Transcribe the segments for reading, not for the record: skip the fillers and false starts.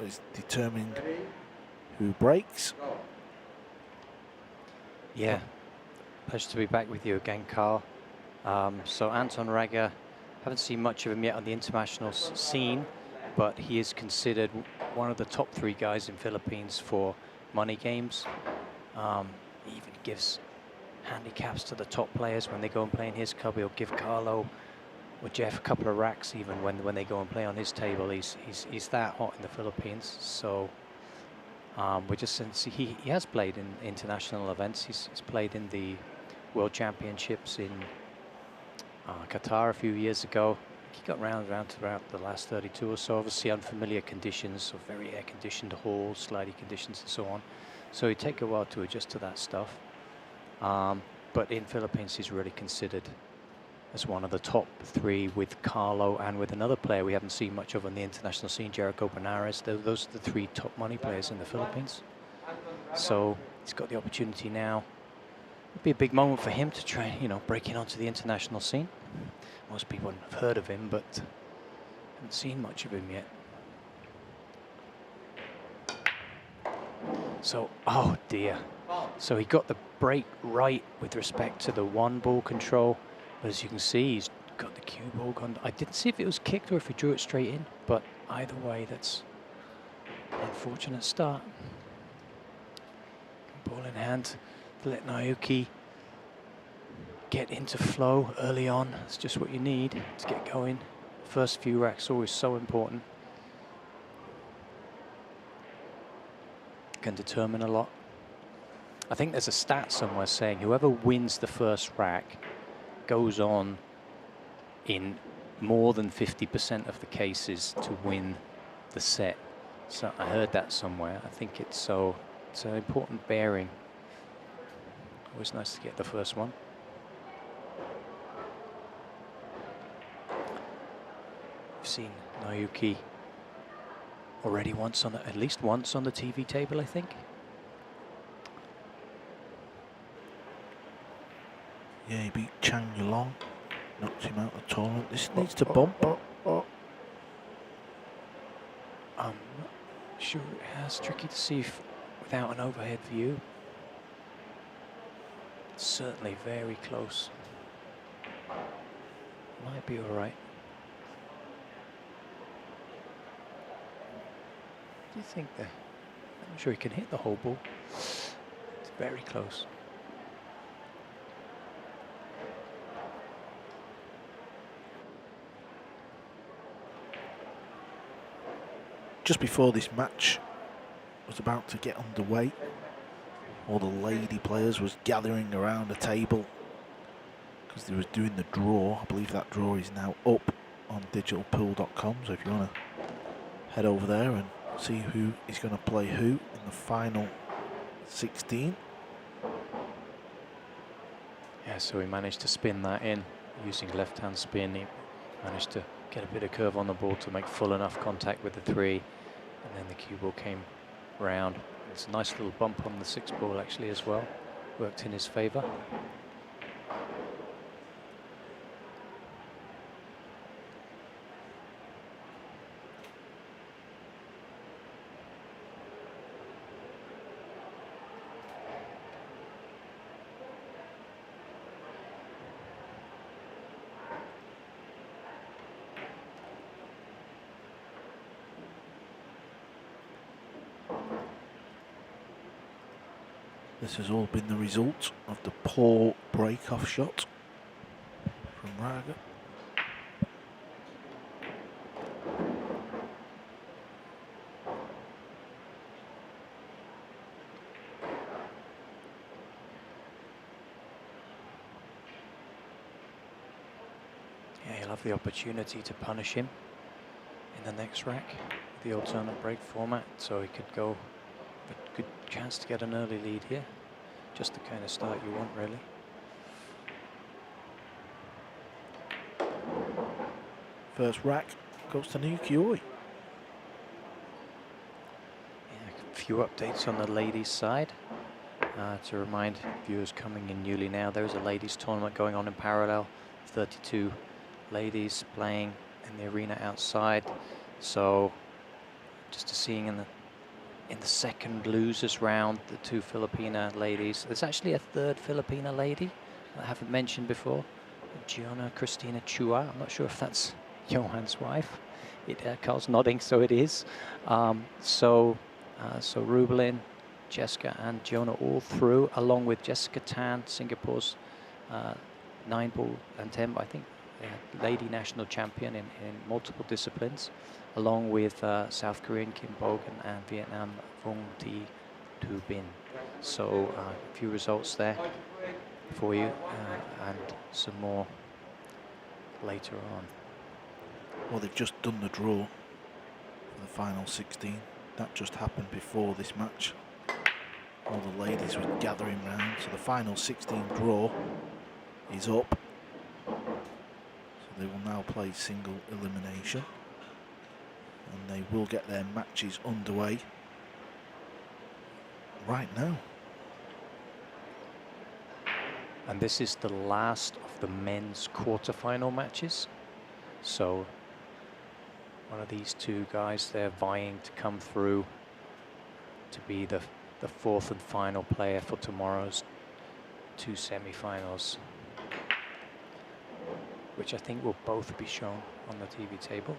is determining who breaks. Yeah, pleasure to be back with you again, Carl. So Anton Raga, haven't seen much of him yet on the international scene, but he is considered one of the top 3 guys in Philippines for money games. He even gives handicaps to the top players when they go and play in his club. He'll give Carlo or Jeff a couple of racks even when they go and play on his table. He's that hot in the Philippines. So we're just since he has played in international events. He's played in the World Championships in Qatar a few years ago. He got round throughout the last 32 or so. Obviously unfamiliar conditions, so very air-conditioned halls, slidey conditions and so on. So it'd take a while to adjust to that stuff. But in Philippines, he's really considered as one of the top 3 with Carlo and with another player we haven't seen much of on the international scene, Jericho Benares. Those are the 3 top money players in the Philippines. So he's got the opportunity now. It'd be a big moment for him to try, you know, breaking onto the international scene. Most people have heard of him, but haven't seen much of him yet. So, oh dear. So he got the break right with respect to the 1-ball control. But as you can see, he's got the cue ball gone. I didn't see if it was kicked or if he drew it straight in, but either way, that's an unfortunate start. Ball in hand to let Naoyuki get into flow early on. It's just what you need to get going. First few racks always so important. Can determine a lot. I think there's a stat somewhere saying whoever wins the first rack goes on in more than 50% of the cases to win the set. So I heard that somewhere. I think it's an important bearing. Always nice to get the first one. We've seen Naoyuki already once on at least once on the TV table, I think. Yeah, he beat Chang Yulong, knocked him out of the tournament. This needs to bump. I'm not sure it has. Tricky to see without an overhead view. It's certainly very close. Might be all right. Do you think that? I'm not sure he can hit the whole ball. It's very close. Just before this match was about to get underway, all the lady players was gathering around a table because they was doing the draw. I believe that draw is now up on digitalpool.com, so if you want to head over there and see who is going to play who in the final 16. Yeah, so he managed to spin that in using left-hand spin. He managed to get a bit of curve on the ball to make full enough contact with the 3, and then the cue ball came round. It's a nice little bump on the 6 ball actually as well. Worked in his favour. This has all been the result of the poor break-off shot from Raga. Yeah, he'll have the opportunity to punish him in the next rack, the alternate break format, so he could go a good chance to get an early lead here. Just the kind of start you want, really. First rack goes to Naoyuki Oi. Yeah, a few updates on the ladies' side. To remind viewers coming in newly now, there is a ladies' tournament going on in parallel. 32 ladies playing in the arena outside. So just seeing in the second losers round, the two Filipina ladies. There's actually a third Filipina lady I haven't mentioned before, Gianna Cristina Chua. I'm not sure if that's Johan's wife. Carl's nodding, so it is. So Rubelin, Jessica and Gianna all through, along with Jessica Tan, Singapore's 9-ball and 10, I think, lady national champion in multiple disciplines, along with South Korean Kim Bogan and Vietnam Vong Thi Tu Bin. So a few results there for you, and some more later on. Well, they've just done the draw for the final 16. That just happened before this match. All the ladies were gathering round, so the final 16 draw is up. So they will now play single elimination, and they will get their matches underway right now. And this is the last of the men's quarterfinal matches. So one of these two guys, they're vying to come through to be the fourth and final player for tomorrow's two semi-finals, which I think will both be shown on the TV table.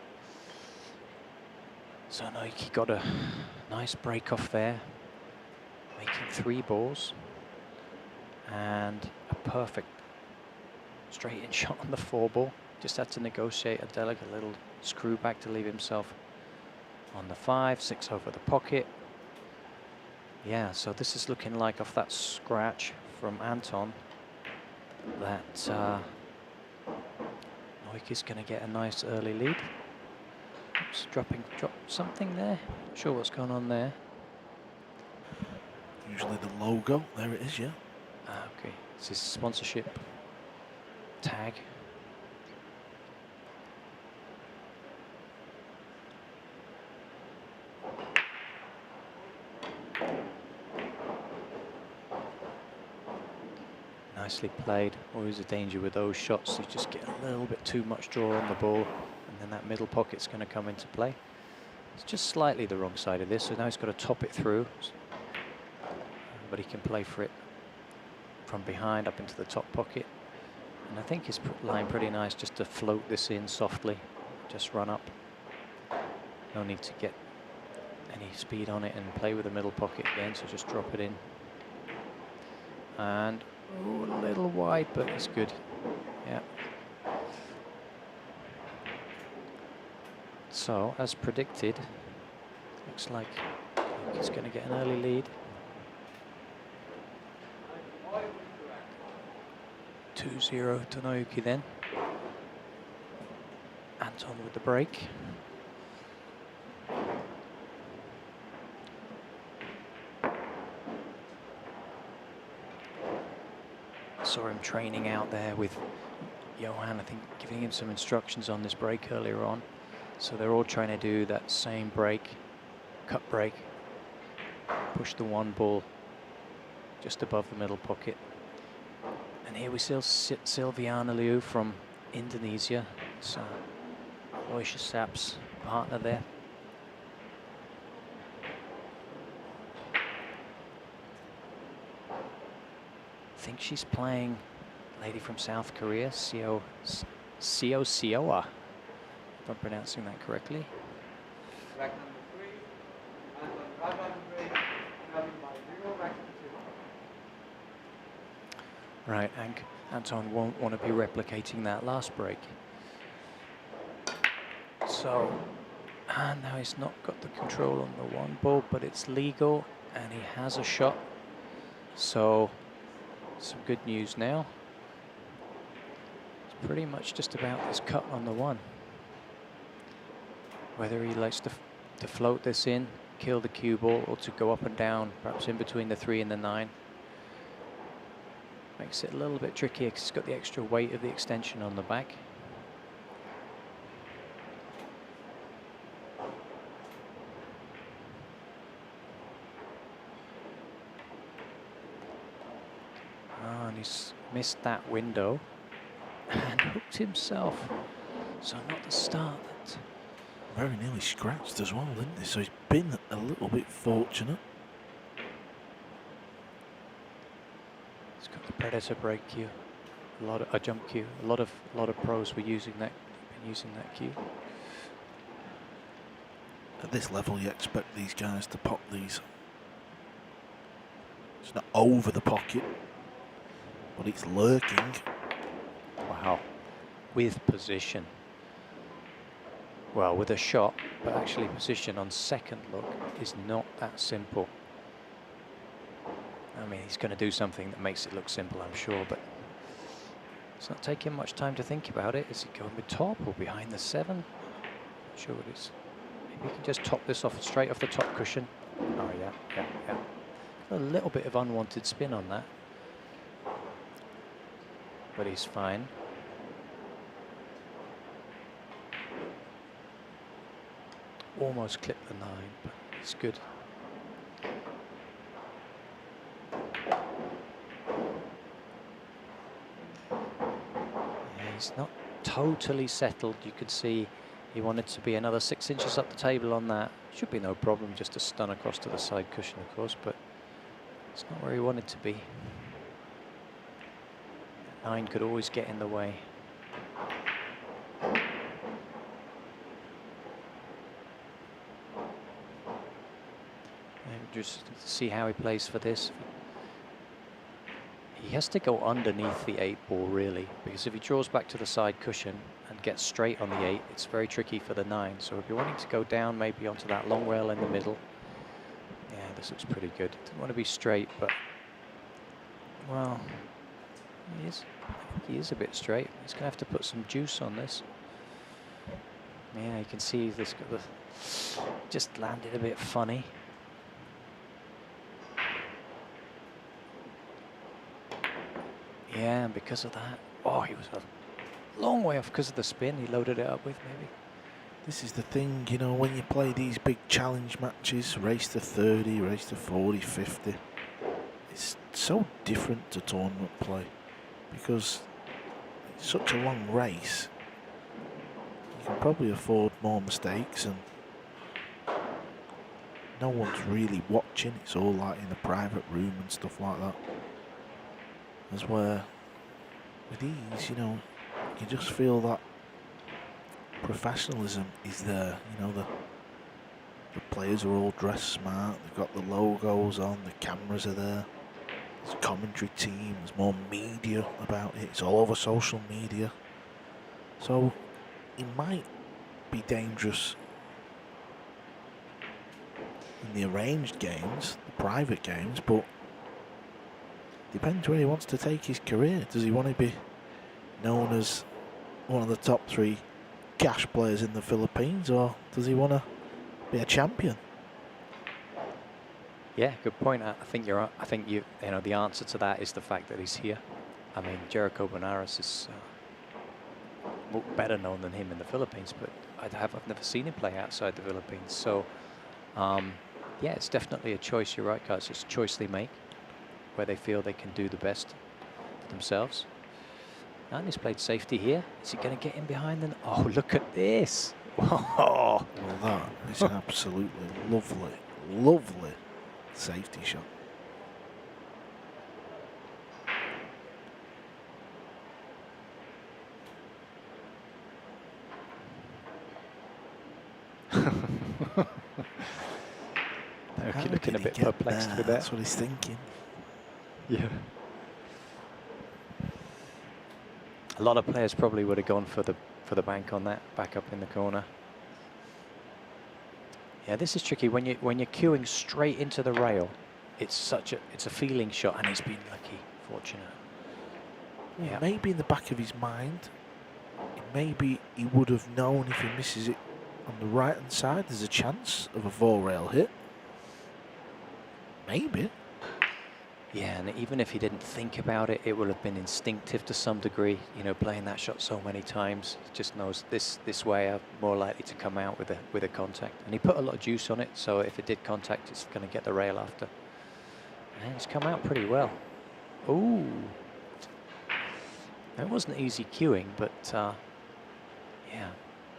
So Naoyuki got a nice break off there, making 3 balls and a perfect straight in shot on the 4-ball. Just had to negotiate a delicate little screw back to leave himself on the 5, 6 over the pocket. Yeah, so this is looking like, off that scratch from Anton, that Naoyuki's going to get a nice early lead. Oops, dropped something there. Not sure what's going on there. Usually the logo, there it is, yeah. Okay, it's his sponsorship tag. Nicely played. Always a danger with those shots. You just get a little bit too much draw on the ball, and then that middle pocket's going to come into play. It's just slightly the wrong side of this, so now he's got to top it through. But he can play for it from behind up into the top pocket. And I think he's lying pretty nice just to float this in softly. Just run up. No need to get any speed on it and play with the middle pocket again, so just drop it in. And ooh, a little wide, but it's good. Yeah. So, as predicted, looks like he's going to get an early lead. 2-0 to Naoyuki then. Anton with the break. Saw him training out there with Johan, I think, giving him some instructions on this break earlier on. So they're all trying to do that same break, cut break, push the 1 ball just above the middle pocket. And here we see Silviana Liu from Indonesia. It's Aloysius Sapp's partner there. I think she's playing a lady from South Korea, Seo Seoa, if I'm pronouncing that correctly. Right, and Anton won't want to be replicating that last break. So, and now he's not got the control on the 1 ball, but it's legal, and he has a shot. So, some good news now. It's pretty much just about this cut on the 1. Whether he likes to float this in, kill the cue ball, or to go up and down, perhaps in between the 3 and the 9. Makes it a little bit trickier because it's got the extra weight of the extension on the back. Oh, and he's missed that window and hooked himself. So not the start that very nearly scratched as well, didn't he? So he's been a little bit fortunate. He's got the Predator break cue, a jump cue. A lot of pros were using that. Been using that cue. At this level, you expect these guys to pop these. It's not over the pocket, but it's lurking. Wow, with position. Well, with a shot, but actually position on second look is not that simple. I mean, he's going to do something that makes it look simple, I'm sure, but it's not taking much time to think about it. Is he going with top or behind the 7? Not sure what it is. Maybe he can just top this off straight off the top cushion. Oh, yeah. A little bit of unwanted spin on that. But he's fine. Almost clipped the 9, but it's good. Yeah, he's not totally settled. You could see he wanted to be another 6 inches up the table on that. Should be no problem, just a stun across to the side cushion, of course, but it's not where he wanted to be. 9 could always get in the way. Just see how he plays for this. He has to go underneath the 8 ball, really, because if he draws back to the side cushion and gets straight on the 8, it's very tricky for the 9. So if you're wanting to go down maybe onto that long rail in the middle, yeah, this looks pretty good. Didn't want to be straight, but well, he is a bit straight. He's going to have to put some juice on this. Yeah, you can see this got the just landed a bit funny. Yeah, and because of that, oh, he was a long way off because of the spin he loaded it up with, maybe. This is the thing, you know, when you play these big challenge matches, race to 30, race to 40, 50, it's so different to tournament play because it's such a long race. You can probably afford more mistakes and no one's really watching. It's all like in a private room and stuff like that. As where with these, you know, you just feel that professionalism is there. You know, the players are all dressed smart. They've got the logos on. The cameras are there. There's a commentary team. There's more media about it. It's all over social media. So it might be dangerous in the arranged games, the private games, but depends where he wants to take his career. Does he want to be known as one of the top 3 cash players in the Philippines, or does he want to be a champion? Yeah, good point. I think you're. I think you know the answer to that is the fact that he's here. I mean, Jericho Benares is better known than him in the Philippines, but I've never seen him play outside the Philippines. So, yeah, it's definitely a choice. You're right, guys. It's a choice they make, where they feel they can do the best for themselves. And he's played safety here. Is he going to get in behind them? Oh, look at this. Oh. Well, that is an absolutely lovely, lovely safety shot. Okay, looking a bit perplexed with that. That's what he's thinking. Yeah. A lot of players probably would have gone for the bank on that, back up in the corner. Yeah, this is tricky when you're queuing straight into the rail. It's a feeling shot, and he's been lucky, fortunate. Yeah. Maybe in the back of his mind, maybe he would have known if he misses it on the right hand side, there's a chance of a 4-rail hit. Maybe. Yeah, and even if he didn't think about it, it would have been instinctive to some degree. You know, playing that shot so many times, he just knows this way I'm more likely to come out with a contact. And he put a lot of juice on it, so if it did contact, it's going to get the rail after. And it's come out pretty well. Ooh, it wasn't easy queuing, but yeah,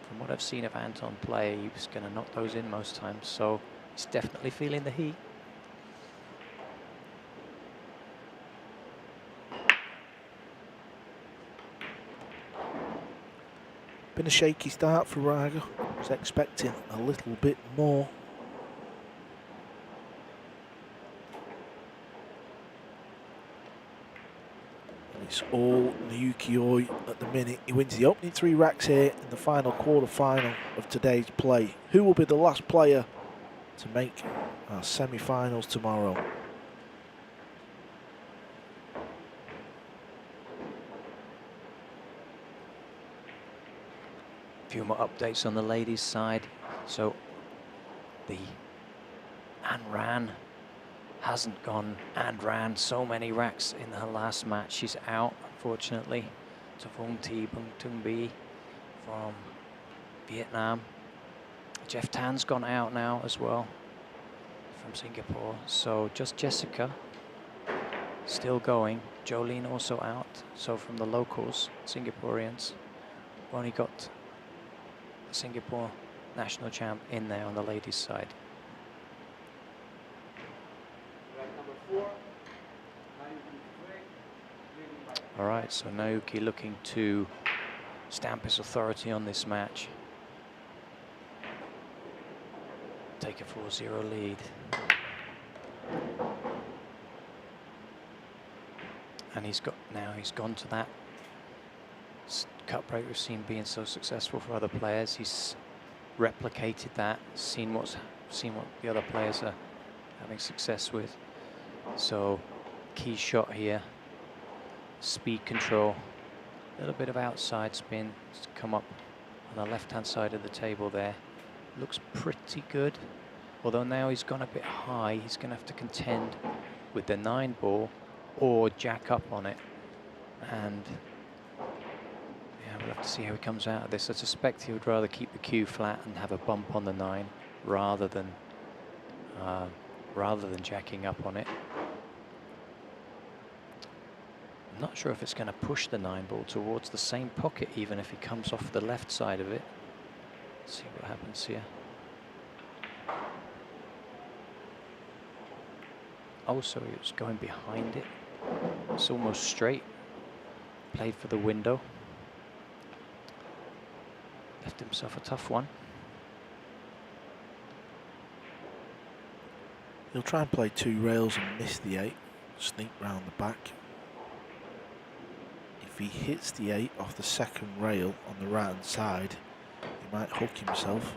From what I've seen of Anton play, he was going to knock those in most times, so he's definitely feeling the heat. Been a shaky start for Raga. Was expecting a little bit more. And it's all Naoyuki Oi at the minute. He wins the opening 3 racks here in the final quarter-final of today's play. Who will be the last player to make our semi-finals tomorrow? A few more updates on the ladies' side. So the Anran hasn't gone and ran so many racks in her last match. She's out, unfortunately. Tavong T Bung Tung Bi from Vietnam. Jeff Tan's gone out now as well from Singapore. So just Jessica still going. Jolene also out. So from the locals, Singaporeans, we've only got the Singapore national champ in there on the ladies' side. All right, so Naoyuki looking to stamp his authority on this match. Take a 4-0 lead. And he's gone to that cut break we've seen being so successful for other players. He's replicated that, seen what the other players are having success with. So key shot here, speed control, a little bit of outside spin to come up on the left hand side of the table there. Looks pretty good, although now he's gone a bit high. He's going to have to contend with the 9 ball or jack up on it, and we'll have to see how he comes out of this. I suspect he would rather keep the cue flat and have a bump on the 9 rather than jacking up on it. I'm not sure if it's going to push the 9 ball towards the same pocket, even if he comes off the left side of it. Let's see what happens here. Also, he was going behind it. It's almost straight. Played for the window. Left himself a tough one. He'll try and play 2 rails and miss the 8. Sneak round the back. If he hits the 8 off the second rail on the right hand side, he might hook himself.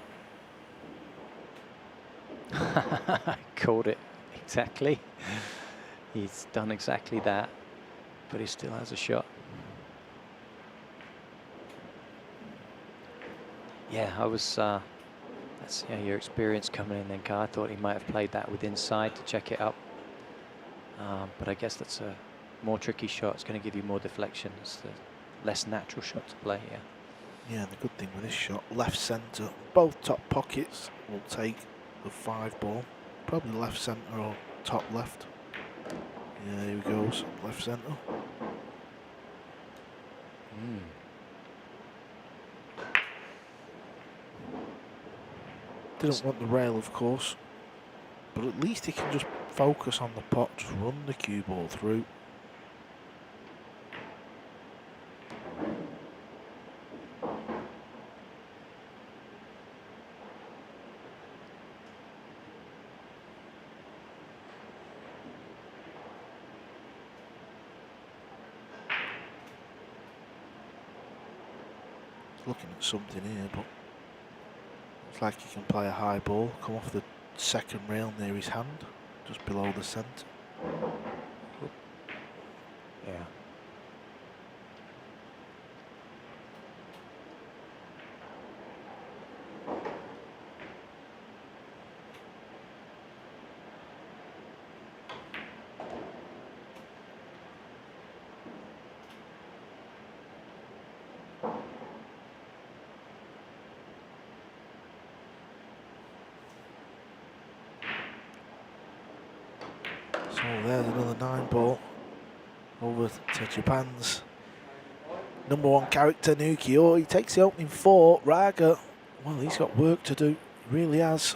Called it exactly. He's done exactly that, but he still has a shot. Yeah, I was. That's your experience coming in then, Kai. I thought he might have played that with inside to check it up, but I guess that's a more tricky shot. It's going to give you more deflection. It's the less natural shot to play here. Yeah, the good thing with this shot, left centre, both top pockets will take the 5 ball. Probably left centre or top left. Yeah, here he goes, left centre. Didn't want the rail, of course, but at least he can just focus on the pot, just run the cue ball through. Looking at something here, but looks like he can play a high ball, come off the second rail near his hand, just below the centre. Yeah. So there's another 9 ball over to Japan's #1 character, Naoyuki Oi. He takes the opening 4. Raga Well, he's got work to do, he really has.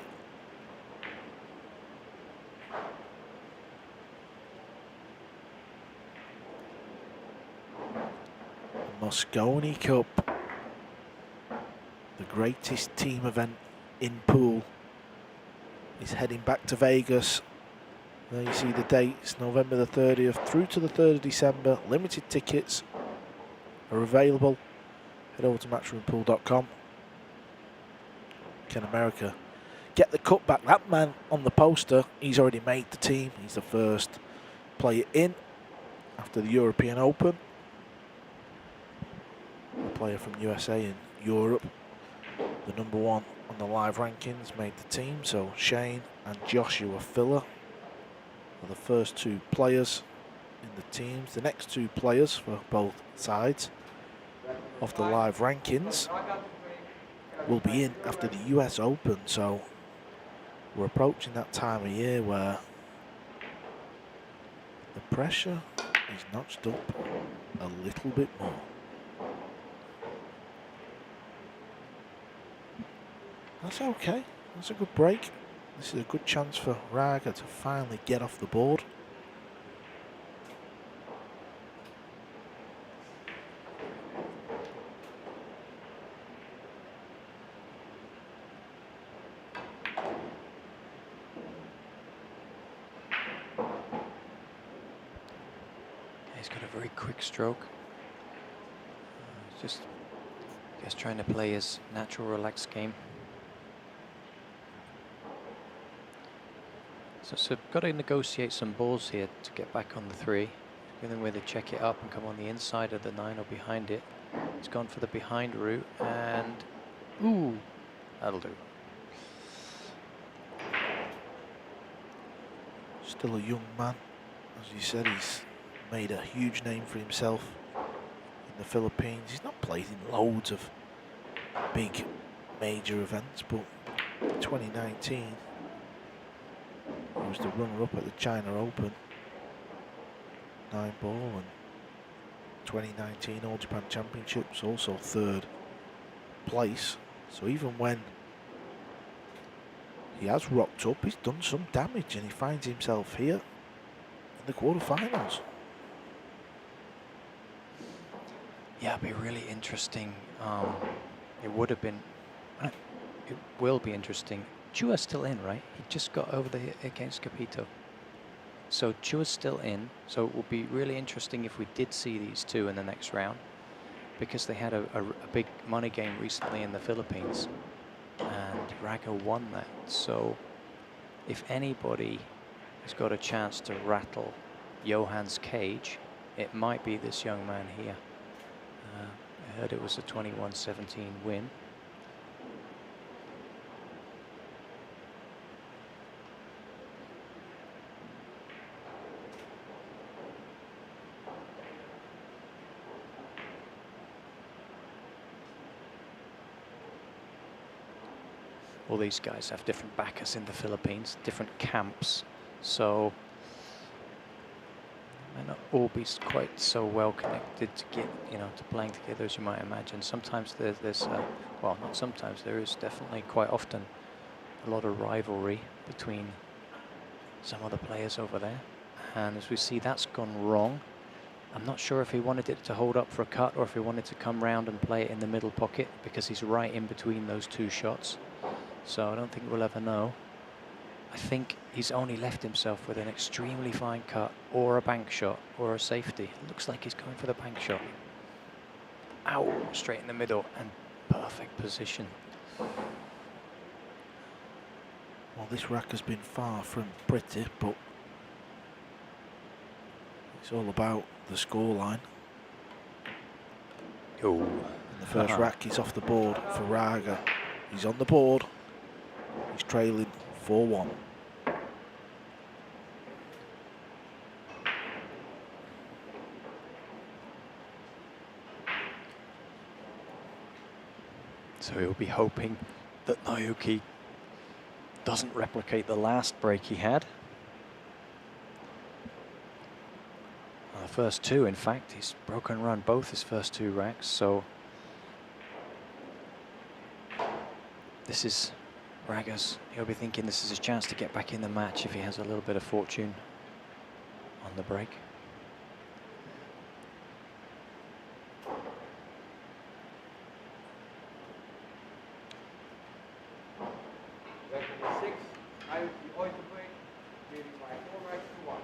The Moscone Cup, the greatest team event in pool, is heading back to Vegas. There you see the dates, November the 30th through to the 3rd of December. Limited tickets are available. Head over to matchroompool.com. Can America get the cup back? That man on the poster, he's already made the team. He's the first player in after the European Open. A player from USA and Europe. The number one on the live rankings made the team. So Shane and Joshua Filler are the first two players in the teams. The next two players for both sides of the live rankings will be in after the US Open. So we're approaching that time of year where the pressure is notched up a little bit more. That's okay. That's a good break. This is a good chance for Raga to finally get off the board. He's got a very quick stroke. Just, I guess, trying to play his natural relaxed game. So got to negotiate some balls here to get back on the 3. Going to either check it up and come on the inside of the 9 or behind it. He's gone for the behind route, and ooh, that'll do. Still a young man. As you said, he's made a huge name for himself in the Philippines. He's not played in loads of big major events, but in 2019 he was the runner-up at the China Open 9-ball, and 2019 All Japan Championships also 3rd place. So even when he has rocked up, he's done some damage, and he finds himself here in the quarterfinals. Yeah, it'd be really interesting. It would have been, it will be interesting. Chua's still in, right? He just got over the against Capito. So Chua's still in. So it will be really interesting if we did see these two in the next round, because they had a big money game recently in the Philippines, and Raga won that. So if anybody has got a chance to rattle Johan's cage, it might be this young man here. I heard it was a 21-17 win. All these guys have different backers in the Philippines, different camps, so they may not all be quite so well connected to get, to playing together as you might imagine. Sometimes there's well, not sometimes, there is definitely quite often a lot of rivalry between some of the players over there. And as we see, that's gone wrong. I'm not sure if he wanted it to hold up for a cut or if he wanted to come round and play it in the middle pocket, because he's right in between those two shots. So I don't think we'll ever know. I think he's only left himself with an extremely fine cut or a bank shot or a safety. It looks like he's going for the bank shot. Ow, straight in the middle and perfect position. Well, this rack has been far from pretty, but it's all about the scoreline. Oh. And the first rack is off the board for Raga. He's on the board. He's trailing 4-1. So he'll be hoping that Naoyuki doesn't replicate the last break he had. The first two, in fact, he's broken run both his first two racks, so This is Raga's. He'll be thinking this is his chance to get back in the match if he has a little bit of fortune on the break. Number 6, Naoyuki Oi to break, leading by 4 racks to 1.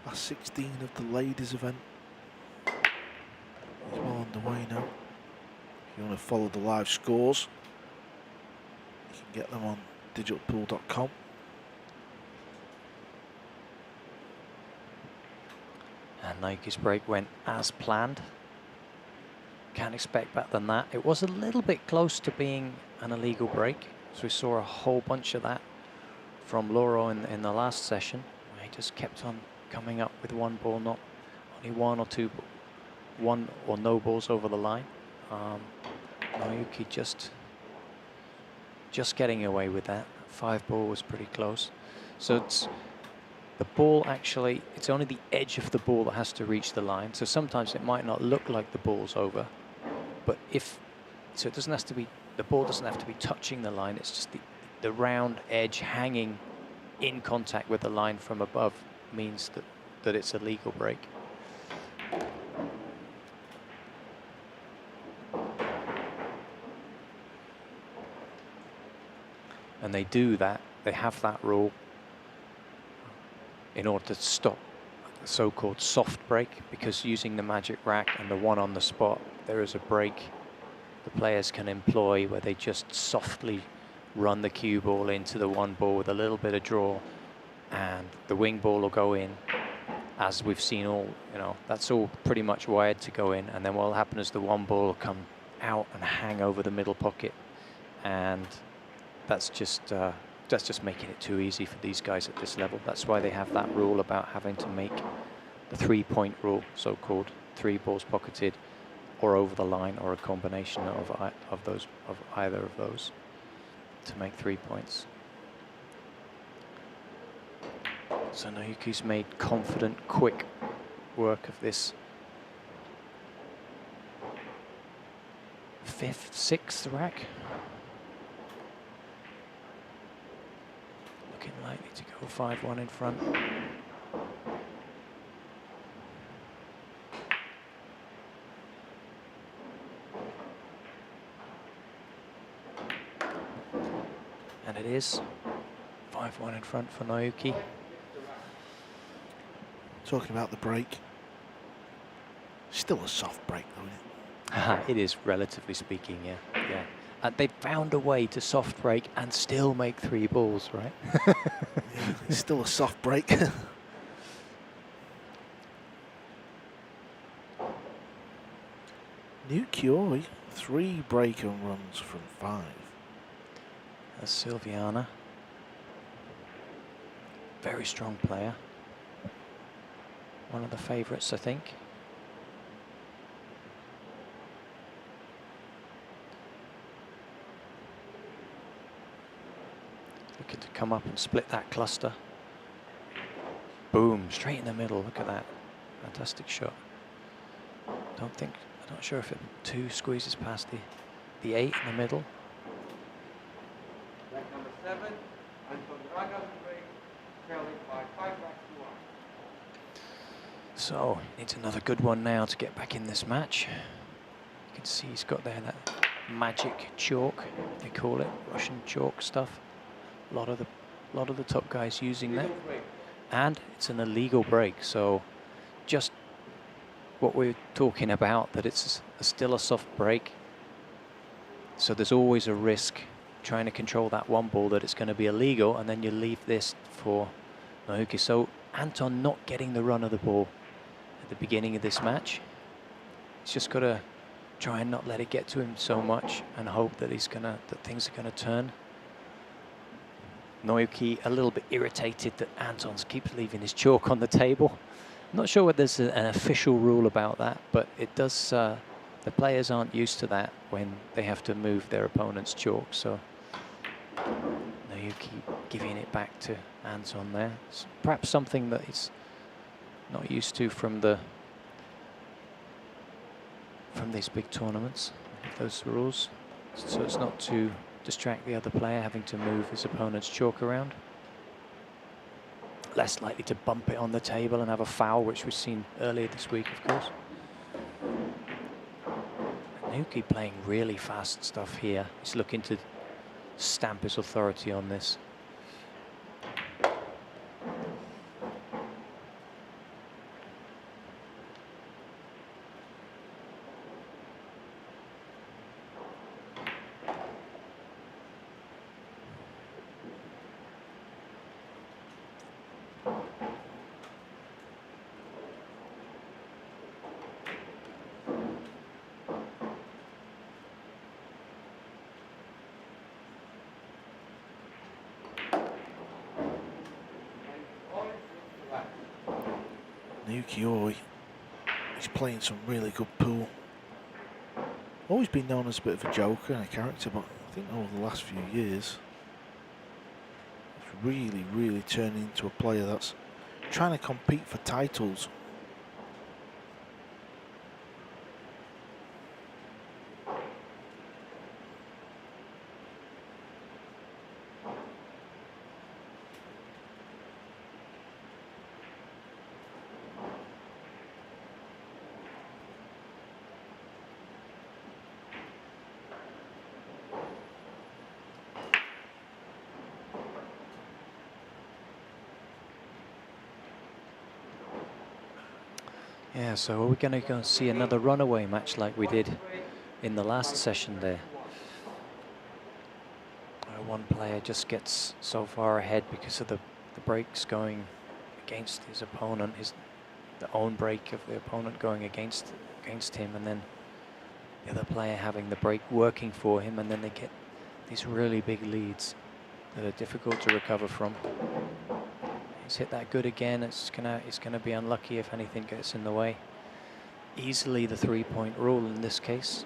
Last 16 of the ladies event is well underway now. If you want to follow the live scores, you can get them on digitalpool.com. And Naoyuki's break went as planned. Can't expect better than that. It was a little bit close to being an illegal break, so we saw a whole bunch of that from Loro in the last session. He just kept on coming up with one ball, not only one or no balls over the line. Naoyuki just getting away with that. 5 ball was pretty close. So it's the ball actually, it's only the edge of the ball that has to reach the line. So sometimes it might not look like the ball's over, but so it doesn't have to be, the ball doesn't have to be touching the line. It's just the round edge hanging in contact with the line from above means that it's a legal break. And they do that, they have that rule in order to stop the so-called soft break, because using the magic rack and the one on the spot, there is a break the players can employ where they just softly run the cue ball into the one ball with a little bit of draw, and the wing ball will go in, as we've seen all, that's all pretty much wired to go in, and then what will happen is the one ball will come out and hang over the middle pocket, and that's just making it too easy for these guys at this level. That's why they have that rule about having to make the 3-point rule, so-called 3 balls pocketed or over the line, or a combination of either of those to make 3 points. So Naoyuki's made confident, quick work of this 5th, 6th rack. Looking likely to go 5-1 in front. And it is 5-1 in front for Naoyuki. Talking about the break, still a soft break though, isn't it? It is, relatively speaking, yeah. And they found a way to soft break and still make 3 balls, right? Yeah, it's still a soft break. Naoyuki Oi, 3 break and runs from 5. That's Silviana. Very strong player. One of the favourites, I think. Looking to come up and split that cluster. Boom, straight in the middle, look at that. Fantastic shot. I'm not sure if it 2 squeezes past the 8 in the middle. Rack number 7, Anton Raga to break, trailing by 5 racks to 1. So, needs another good one now to get back in this match. You can see he's got there that magic chalk, they call it, Russian chalk stuff. A lot of the top guys using that. And it's an illegal break, so just what we're talking about, that it's still a soft break. So there's always a risk trying to control that one ball that it's going to be illegal, and then you leave this for Naoyuki. So Anton not getting the run of the ball at the beginning of this match. He's just got to try and not let it get to him so much and hope that things are gonna turn. Naoyuki a little bit irritated that Anton keeps leaving his chalk on the table. Not sure whether there's an official rule about that, but it does. The players aren't used to that when they have to move their opponent's chalk. So Naoyuki giving it back to Anton there. It's perhaps something that he's not used to from the from these big tournaments, those rules, so it's not to distract the other player having to move his opponent's chalk around. Less likely to bump it on the table and have a foul, which we've seen earlier this week, of course. Naoyuki playing really fast stuff here. He's looking to stamp his authority on this. Naoyuki Oi, he's playing some really good pool. Always been known as a bit of a joker and a character, but I think over the last few years, he's really turning into a player that's trying to compete for titles. Yeah, so are we going to go see another runaway match like we did in the last session there? One player just gets so far ahead because of the breaks going against his opponent, the own break of the opponent going against him, and then the other player having the break working for him, and then they get these really big leads that are difficult to recover from. He's hit that good again. It's gonna be unlucky if anything gets in the way. Easily the 3-point rule in this case.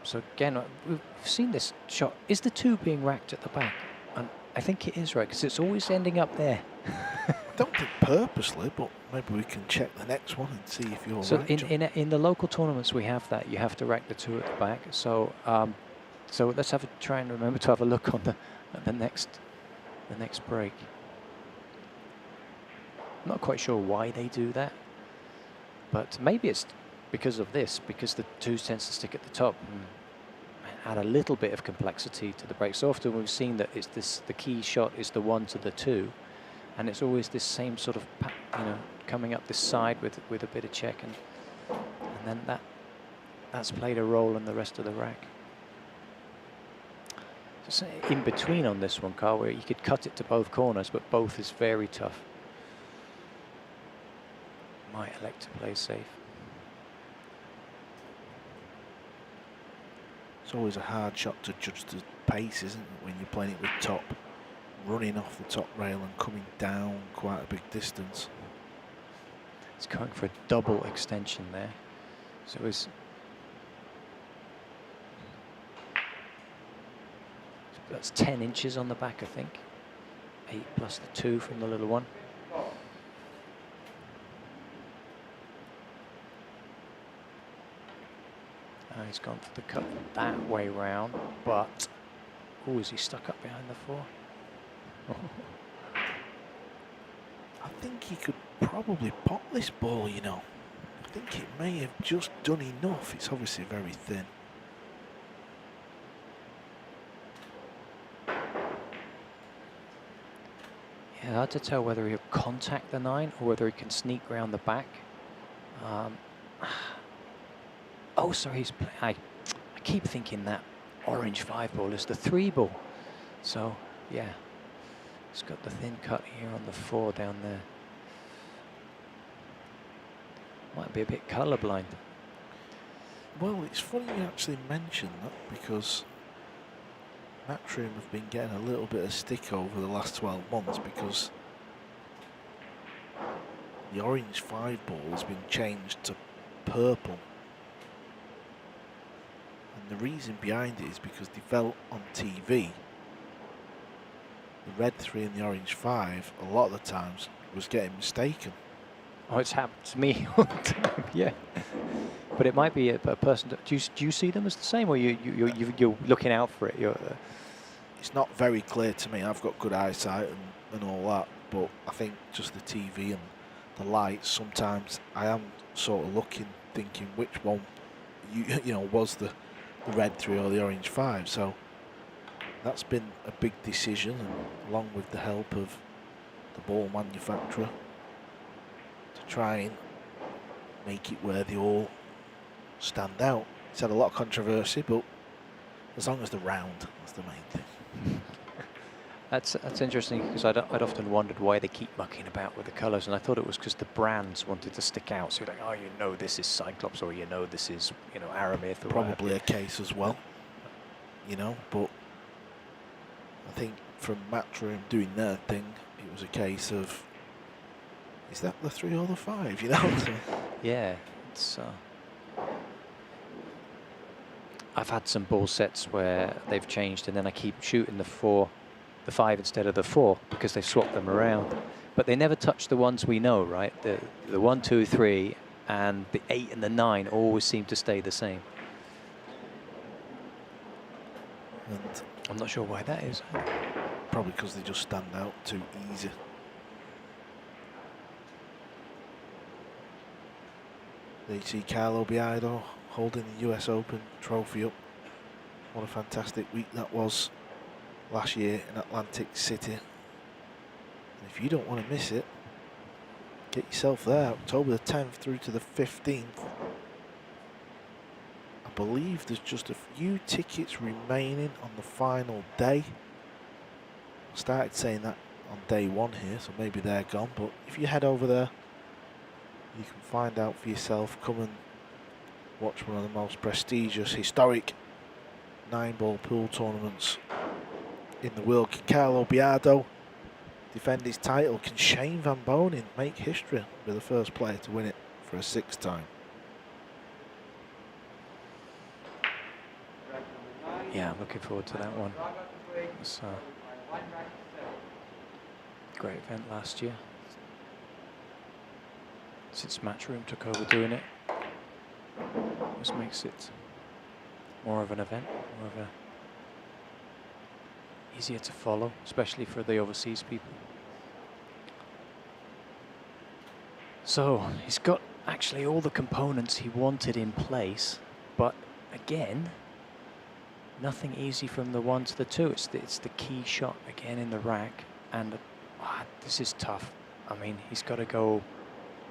So again, we've seen this shot. Is the 2 being racked at the back? And I think it is, right, because it's always ending up there. I don't think purposely, but maybe we can check the next one and see if you're so right. In the local tournaments we have that. You have to rack the 2 at the back. So so let's try and remember to have a look on the next break. I'm not quite sure why they do that, but maybe it's because of this, because the 2 tends to stick at the top and add a little bit of complexity to the break. So often we've seen that the key shot is the 1 to the 2, and it's always this same sort of, coming up this side with a bit of check, and then that's played a role in the rest of the rack. Just in between on this one, Carl, where you could cut it to both corners, but both is very tough. Might elect to play safe. It's always a hard shot to judge the pace, isn't it, when you're playing it with top, running off the top rail and coming down quite a big distance. It's going for a double extension there. So that's 10 inches on the back, I think. 8 plus the 2 from the little one. He's gone for the cut that way round, but is he stuck up behind the 4? I think he could probably pop this ball, you know. I think it may have just done enough. It's obviously very thin. Yeah, hard to tell whether he'll contact the 9 or whether he can sneak round the back. Oh, sorry, I keep thinking that orange 5 ball is the 3 ball. So, yeah, he's got the thin cut here on the 4 down there. Might be a bit colourblind. Well, it's funny you actually mentioned that, because Matchroom have been getting a little bit of stick over the last 12 months because the orange 5 ball has been changed to purple. And the reason behind it is because they felt on TV the red 3 and the orange 5 a lot of the times was getting mistaken. Oh, it's happened to me all the time, yeah. but it might be a person. Do you see them as the same, or you're looking out for it? It's not very clear to me. I've got good eyesight and all that, but I think just the TV and the lights, sometimes I am sort of looking, thinking which one you know was the red 3 or the orange 5. So that's been a big decision, and along with the help of the ball manufacturer, to try and make it where they all stand out. It's had a lot of controversy, but as long as they're round, that's the main thing. That's interesting, because I'd often wondered why they keep mucking about with the colours, and I thought it was because the brands wanted to stick out. So you're like, oh, you know, this is Cyclops, or you know, this is, you know, Aramith. Or probably a case as well, you know. But I think from Matchroom doing their thing, it was a case of, is that the 3 or the 5? You know. Yeah, it's. I've had some ball sets where they've changed, and then I keep shooting the 5 instead of the 4, because they've swapped them around. But they never touch the ones we know, right? The 1, 2, 3, and the 8 and the 9 always seem to stay the same. And I'm not sure why that is. probably because they just stand out too easy. There you see Carlo Biado holding the US Open trophy up. What a fantastic week that was last year in Atlantic City. And if you don't want to miss it, get yourself there, October the 10th through to the 15th. I believe there's just a few tickets remaining on the final day. I started saying that on day 1 here, so maybe they're gone, but if you head over there, you can find out for yourself. Come and watch one of the most prestigious, historic 9-ball pool tournaments in the world. Can Carlo Biado defend his title? Can Shane Van Bonen make history, be the first player to win it for a 6th time? Yeah, I'm looking forward to that one. It's a great event last year. Since Matchroom took over doing it, this makes it more of an event, more of a easier to follow, especially for the overseas people. So he's got actually all the components he wanted in place, but again, nothing easy from the 1 to the 2. It's the key shot again in the rack, and this is tough. I mean, he's got to go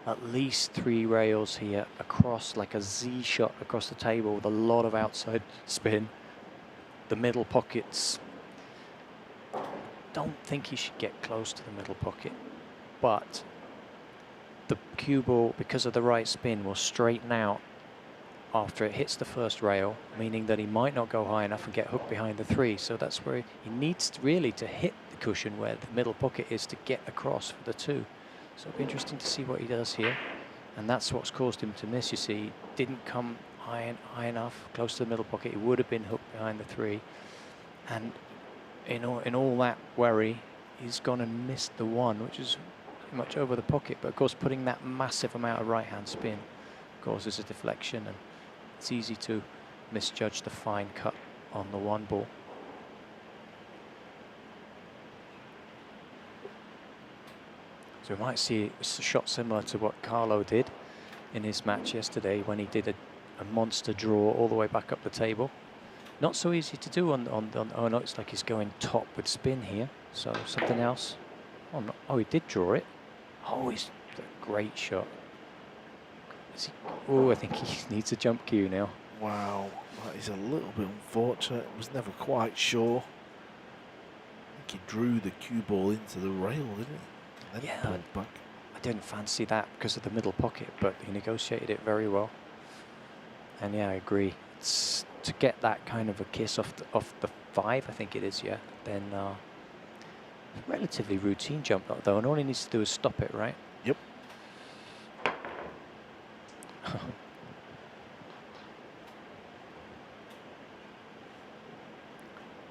at least 3 rails here across, like a Z shot across the table with a lot of outside spin. The middle pockets, don't think he should get close to the middle pocket, but the cue ball, because of the right spin, will straighten out after it hits the first rail, meaning that he might not go high enough and get hooked behind the 3. So that's where he needs to really to hit the cushion where the middle pocket is to get across for the 2. So it'll be interesting to see what he does here. And that's what's caused him to miss, you see. He didn't come high enough, close to the middle pocket. He would have been hooked behind the 3. And in all that worry, he's gone and missed the 1, which is pretty much over the pocket. But of course, putting that massive amount of right-hand spin causes a deflection, and it's easy to misjudge the fine cut on the 1 ball. So we might see a shot similar to what Carlo did in his match yesterday, when he did a monster draw all the way back up the table. Not so easy to do on oh no, it's like he's going top with spin here. So something else. Oh, no, oh, he did draw it. Oh, he's a great shot. Oh, I think he needs a jump cue now. Wow, that is a little bit unfortunate. I was never quite sure. I think he drew the cue ball into the rail, didn't he? And then Yeah, pulled back. I didn't fancy that because of the middle pocket, but he negotiated it very well. And yeah, I agree. It's to get that kind of a kiss off the 5, I think it is, yeah, then relatively routine jump though, and all he needs to do is stop it, right? Yep.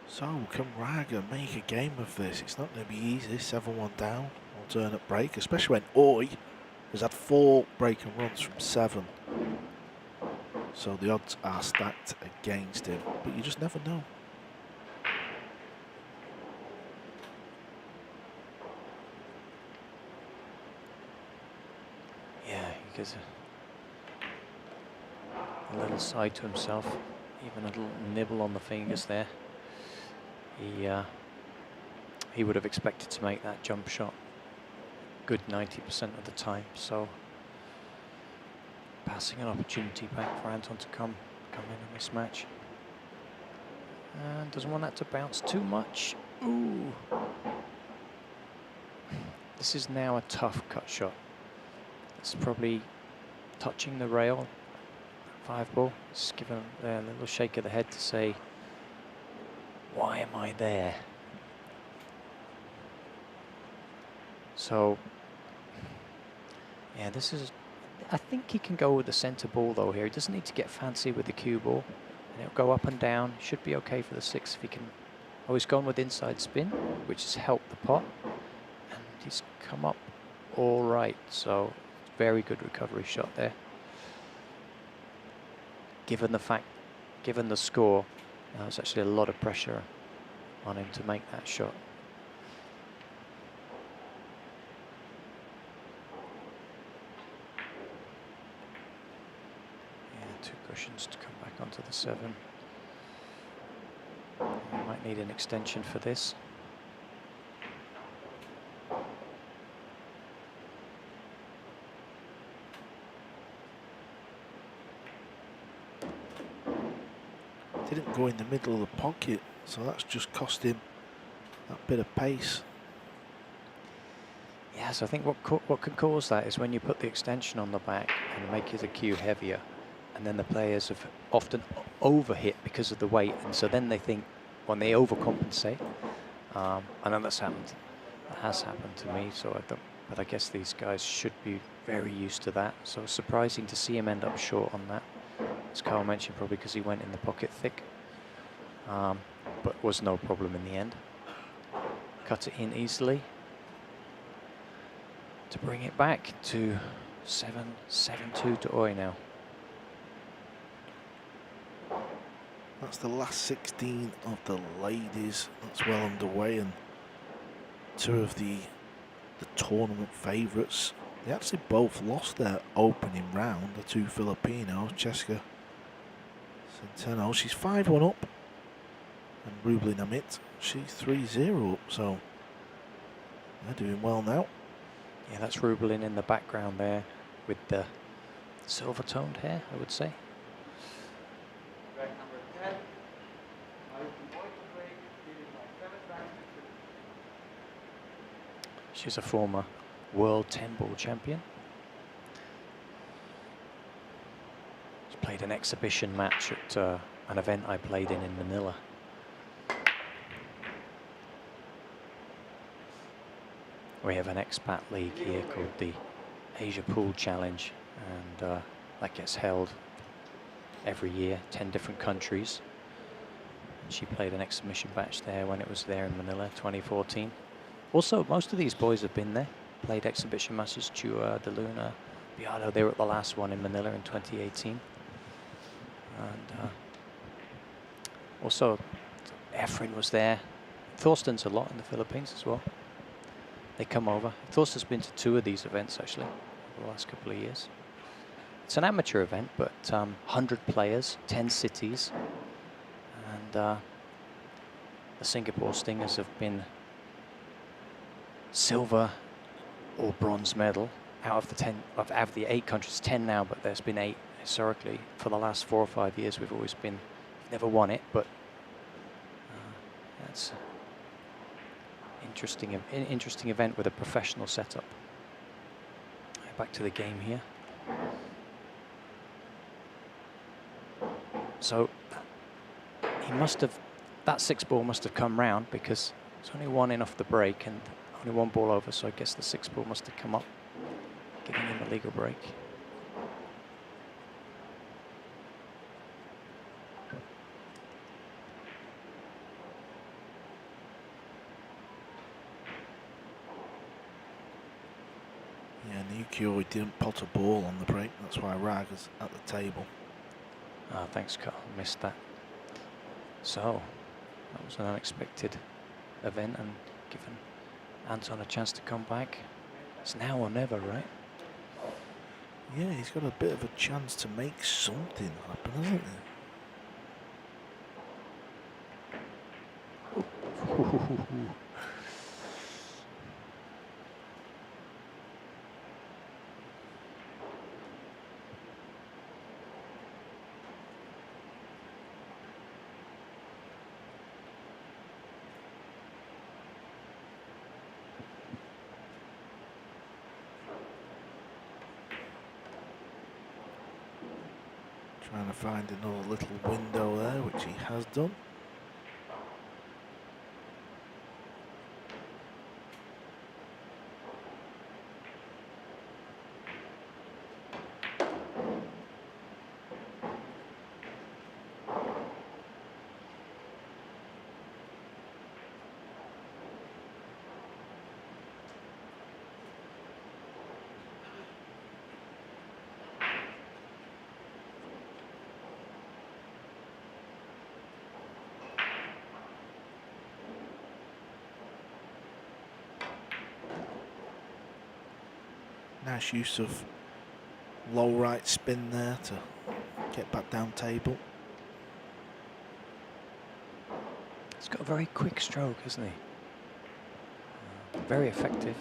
So can Raga make a game of this? It's not going to be easy. 7-1 down, alternate break, especially when Oi has had 4 break and runs from 7. So the odds are stacked against him, but you just never know. Yeah, he gives a little side to himself, even a little nibble on the fingers there. He would have expected to make that jump shot good 90% of the time, so passing an opportunity back for Anton to come in this match. And doesn't want that to bounce too much. Ooh. This is now a tough cut shot. It's probably touching the rail. 5-ball. Just giving a little shake of the head to say, why am I there? So, yeah, this is, I think he can go with the center ball though here. He doesn't need to get fancy with the cue ball. And it'll go up and down. Should be okay for the 6 if he can. Oh, he's gone with inside spin, which has helped the pot. And he's come up all right. So, very good recovery shot there. Given the score, there's actually a lot of pressure on him to make that shot. Yeah, 2 cushions to come back onto the 7. He might need an extension for this. Didn't go in the middle of the pocket, so that's just cost him that bit of pace. Yes, I think what can cause that is when you put the extension on the back and make the cue heavier, and then the players have often overhit because of the weight, and so then they think when they overcompensate. I know that's happened. That has happened to me. So I thought, but I guess these guys should be very used to that. So it's surprising to see him end up short on that. As Carl mentioned, probably because he went in the pocket thick, but was no problem in the end. Cut it in easily to bring it back to 7-7-2 to Oi now. That's the last 16 of the ladies. That's well underway, and 2 of the tournament favourites. They actually both lost their opening round. The 2 Filipinos, Cheska Centeno, she's 5-1 up, and Rublin Amit, she's 3-0 up. So they're doing well now. Yeah, that's Rublin in the background there with the silver-toned hair, I would say. Track number 10, Naoyuki Oi to break, leading by 7 back to 2. She's a former world 10-ball champion. She played an exhibition match at an event I played in Manila. We have an expat league here called the Asia Pool Challenge, and that gets held every year, 10 different countries. And she played an exhibition match there when it was there in Manila, 2014. Also, most of these boys have been there, played exhibition matches. Chua, De Luna, Biado, they were at the last one in Manila in 2018. And also, Efren was there. Thorsten's a lot in the Philippines as well. They come over. Thorsten's been to 2 of these events actually over the last couple of years. It's an amateur event, but 100 players, 10 cities, and the Singapore Stingers have been silver or bronze medal out of the 10, out of the 8 countries. 10 now, but there's been 8 historically for the last 4 or 5 years. We've always been, never won it, but that's interesting event with a professional setup. Back to the game here. So he must have, that 6-ball must have come round because there's only 1 in off the break and only 1 ball over, so I guess the 6-ball must have come up, giving him a legal break. Yeah, Naoyuki Oi didn't pot a ball on the break. That's why Raga's at the table. Ah, thanks, Carl. Missed that. So, that was an unexpected event and given Anton a chance to come back. It's now or never, right? Yeah, he's got a bit of a chance to make something happen, hasn't he? Trying to find another little window there, which he has done. Nice use of low right spin there to get back down table. He's got a very quick stroke, hasn't he? Very effective.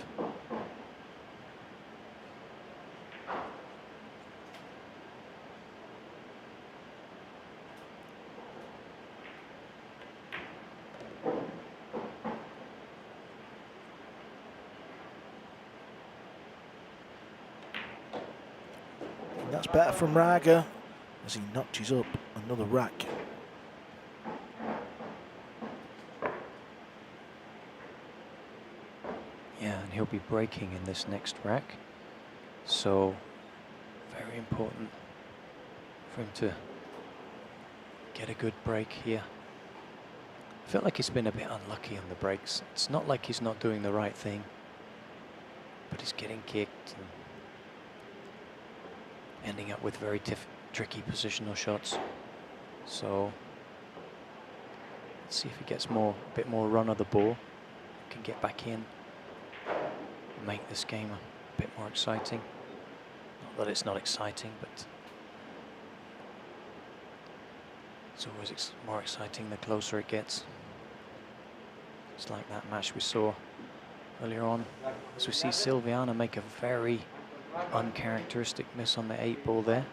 And that's better from Raga as he notches up another rack. Yeah, and he'll be breaking in this next rack. So, very important for him to get a good break here. I feel like he's been a bit unlucky on the breaks. It's not like he's not doing the right thing, but he's getting kicked and ending up with very tricky positional shots. So, let's see if he gets a bit more run of the ball, can get back in, make this game a bit more exciting. Not that it's not exciting, but it's always more exciting the closer it gets. It's like that match we saw earlier on, as we see Silviana make a very uncharacteristic miss on the 8 ball there.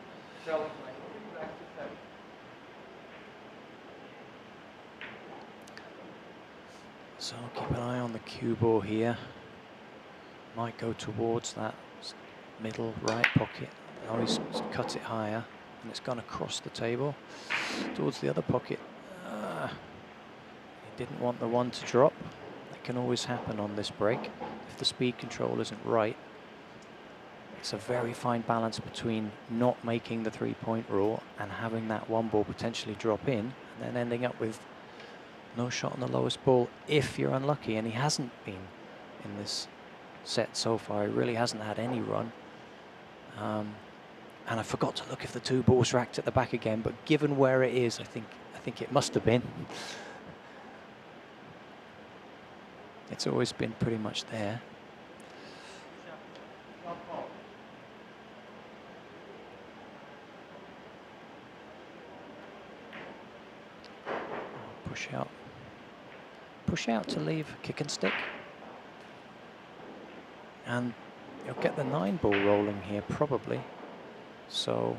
So keep an eye on the cue ball here. Might go towards that middle right pocket. Now he's cut it higher and it's gone across the table towards the other pocket. He didn't want the one to drop. That can always happen on this break if the speed control isn't right. It's a very fine balance between not making the 3-point rule and having that one ball potentially drop in and then ending up with no shot on the lowest ball if you're unlucky, and he hasn't been in this set so far. He really hasn't had any run. And I forgot to look if the 2 balls racked at the back again, but given where it is, I think it must have been. It's always been pretty much there. Push out. Push out to leave kick and stick. And you'll get the 9 ball rolling here probably. So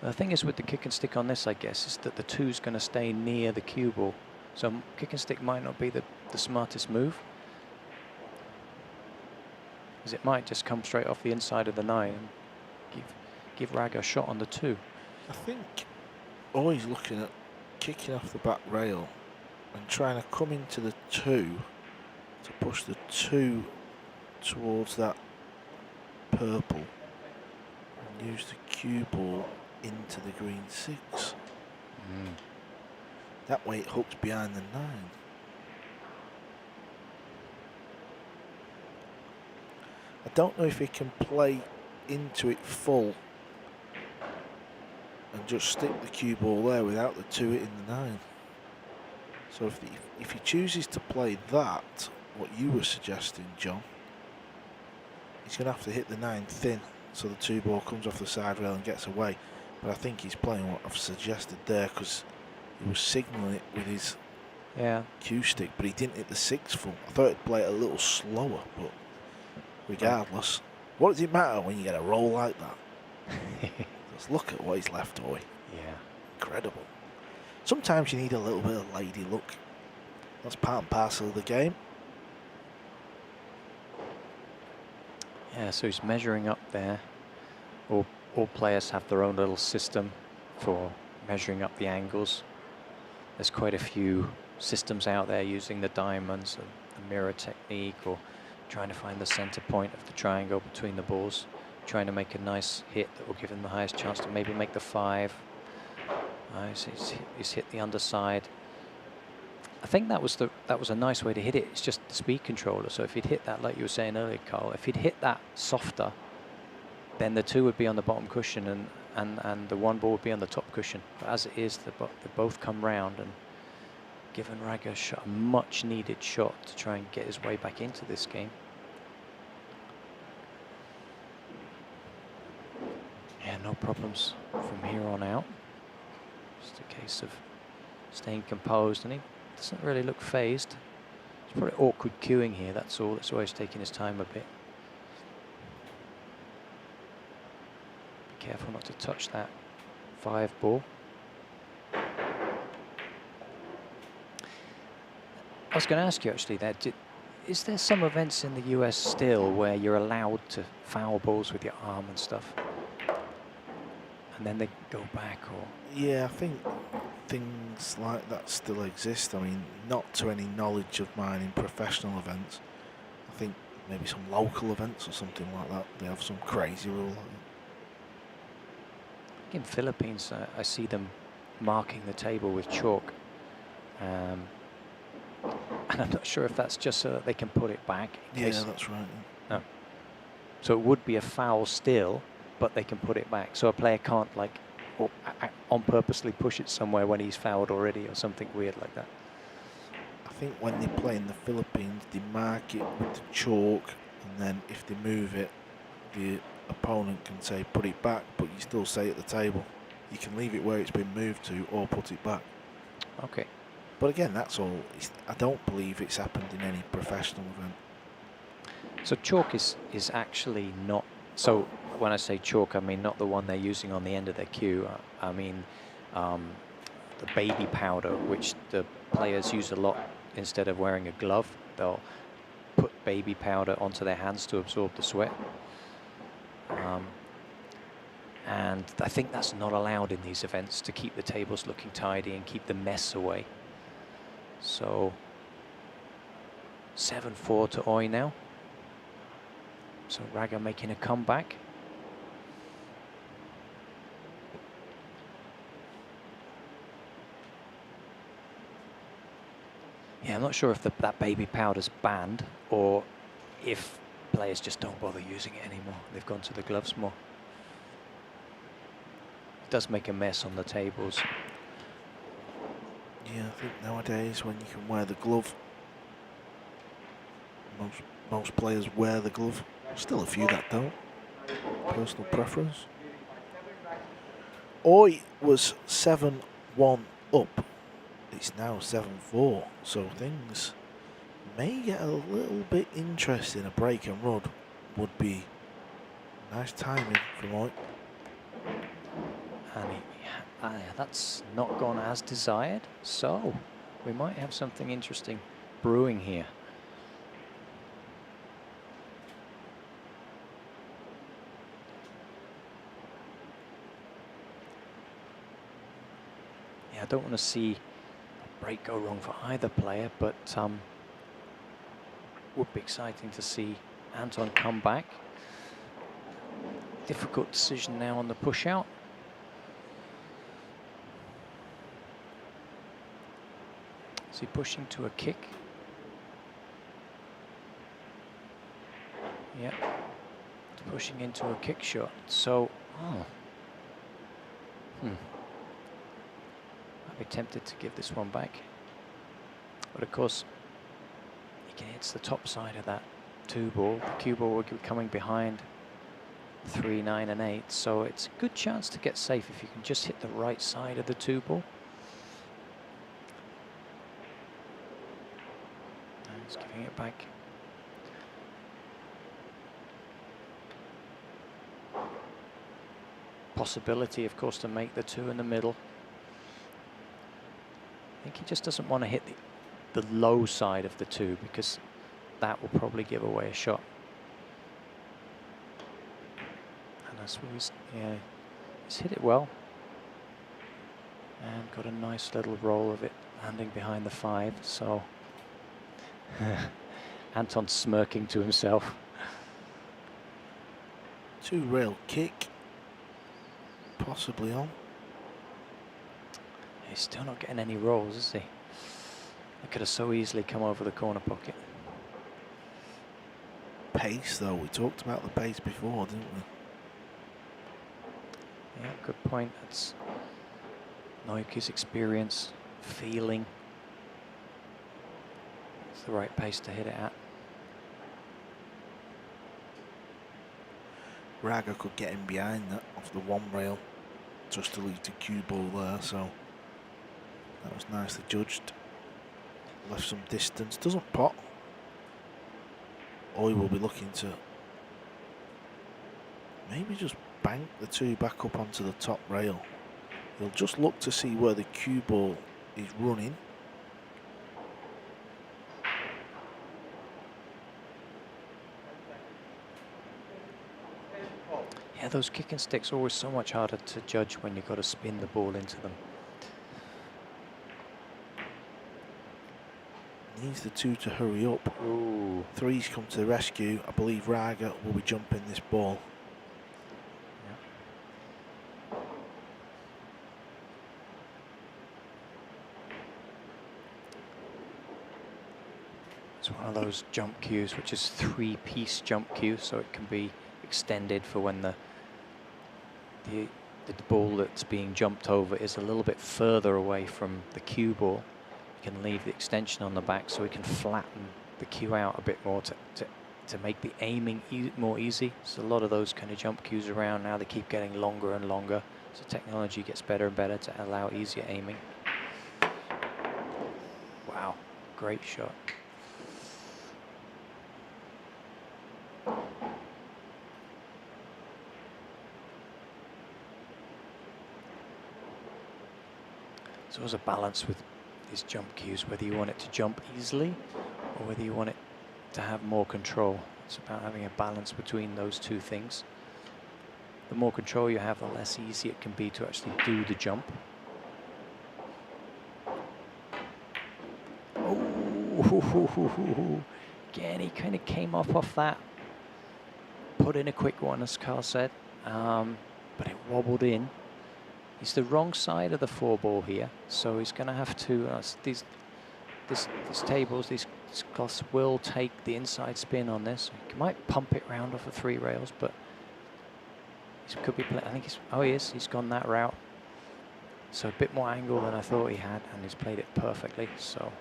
the thing is with the kick and stick on this, I guess, is that the 2's going to stay near the cue ball. So kick and stick might not be the smartest move, because it might just come straight off the inside of the 9 and give Raga a shot on the 2. I think always looking at kicking off the back rail and trying to come into the 2 to push the 2 towards that purple and use the cue ball into the green 6. That way it hooks behind the 9. I don't know if he can play into it full and just stick the cue ball there without the 2 hitting the 9. So if he chooses to play that, what you were suggesting, John, he's going to have to hit the 9 thin so the 2 ball comes off the side rail and gets away. But I think he's playing what I've suggested there because he was signalling it with his cue stick, but he didn't hit the 6 full. I thought he'd play it a little slower, but regardless, what does it matter when you get a roll like that? Just look at what he's left, Oi. Yeah. Incredible. Sometimes you need a little bit of lady luck. That's part and parcel of the game. Yeah, so he's measuring up there. All players have their own little system for measuring up the angles. There's quite a few systems out there using the diamonds and the mirror technique, or trying to find the center point of the triangle between the balls, trying to make a nice hit that will give him the highest chance to maybe make the 5. So he's hit the underside. I think that was a nice way to hit it. It's just the speed controller. So if he'd hit that, like you were saying earlier, Carl, if he'd hit that softer, then the 2 would be on the bottom cushion and the 1 ball would be on the top cushion. But as it is, they both come round and given Raga a much needed shot to try and get his way back into this game. Yeah, no problems from here on out. Just a case of staying composed, and he doesn't really look phased. It's probably awkward cueing here, that's all. That's why he's taking his time a bit. Be careful not to touch that 5 ball. I was going to ask you actually there, is there some events in the US still where you're allowed to foul balls with your arm and stuff? And then they go back, or? Yeah, I think things like that still exist. I mean, not to any knowledge of mine in professional events. I think maybe some local events or something like that, they have some crazy rule. In Philippines, I see them marking the table with chalk. And I'm not sure if that's just so that they can put it back. Yeah, that's right. No. So it would be a foul still, but they can put it back. So a player can't, like, on purposely push it somewhere when he's fouled already or something weird like that. I think when they play in the Philippines, they mark it with the chalk, and then if they move it, the opponent can say put it back, but you still say at the table. You can leave it where it's been moved to or put it back. Okay. But again, that's all. I don't believe it's happened in any professional event. So chalk is actually not, so when I say chalk, I mean not the one they're using on the end of their cue. I mean the baby powder, which the players use a lot instead of wearing a glove. They'll put baby powder onto their hands to absorb the sweat. And I think that's not allowed in these events, to keep the tables looking tidy and keep the mess away. So 7-4 to Oi now. So Raga making a comeback. Yeah, I'm not sure if that baby powder's banned or if players just don't bother using it anymore. They've gone to the gloves more. It does make a mess on the tables. Yeah, I think nowadays when you can wear the glove, most players wear the glove. Still a few that don't. Personal preference. Oi was 7-1 up. It's now 7-4, so things may get a little bit interesting. A break and run would be nice timing from Oi. And that's not gone as desired, so we might have something interesting brewing here. Yeah, I don't want to see a break go wrong for either player, but would be exciting to see Anton come back. Difficult decision now on the push out. Is he pushing to a kick? Yeah, it's pushing into a kick shot. So, I'd be tempted to give this one back. But of course, he hits the top side of that 2 ball. The cue ball will be coming behind 3, 9 and 8. So it's a good chance to get safe if you can just hit the right side of the 2 ball. And he's giving it back. Possibility, of course, to make the 2 in the middle. I think he just doesn't want to hit the low side of the 2 because that will probably give away a shot. And that's what he's hit it well. And got a nice little roll of it landing behind the 5. So Anton's smirking to himself. 2 rail kick. Possibly on. He's still not getting any rolls, is he? That could have so easily come over the corner pocket. Pace, though. We talked about the pace before, didn't we? Yeah, good point. That's Naoyuki's experience, feeling. It's the right pace to hit it at. Raga could get in behind that off the 1 rail just to leave the cue ball there, so that was nicely judged. Left some distance, doesn't pot. Oi will be looking to maybe just bank the 2 back up onto the top rail. He'll just look to see where the cue ball is running. Yeah, those kicking sticks are always so much harder to judge when you've got to spin the ball into them. Needs the 2 to hurry up. Ooh. 3's come to the rescue. I believe Raga will be jumping this ball. Yeah. It's one of those jump cues, which is 3-piece jump cue, so it can be extended for when the ball that's being jumped over is a little bit further away from the cue ball. You can leave the extension on the back so we can flatten the cue out a bit more to make the aiming more easy. So a lot of those kind of jump cues around now, they keep getting longer and longer. So technology gets better and better to allow easier aiming. Wow, great shot. So there's a balance with these jump cues, whether you want it to jump easily or whether you want it to have more control. It's about having a balance between those 2 things. The more control you have, the less easy it can be to actually do the jump. Oh, again, he kind of came off that. Put in a quick one, as Carl said, but it wobbled in. He's the wrong side of the 4 ball here, so he's going to have to. These tables, these cloths will take the inside spin on this. He might pump it round off of 3 rails, but he could be. I think he's. Oh, he is. He's gone that route. So a bit more angle than I thought he had, and he's played it perfectly. So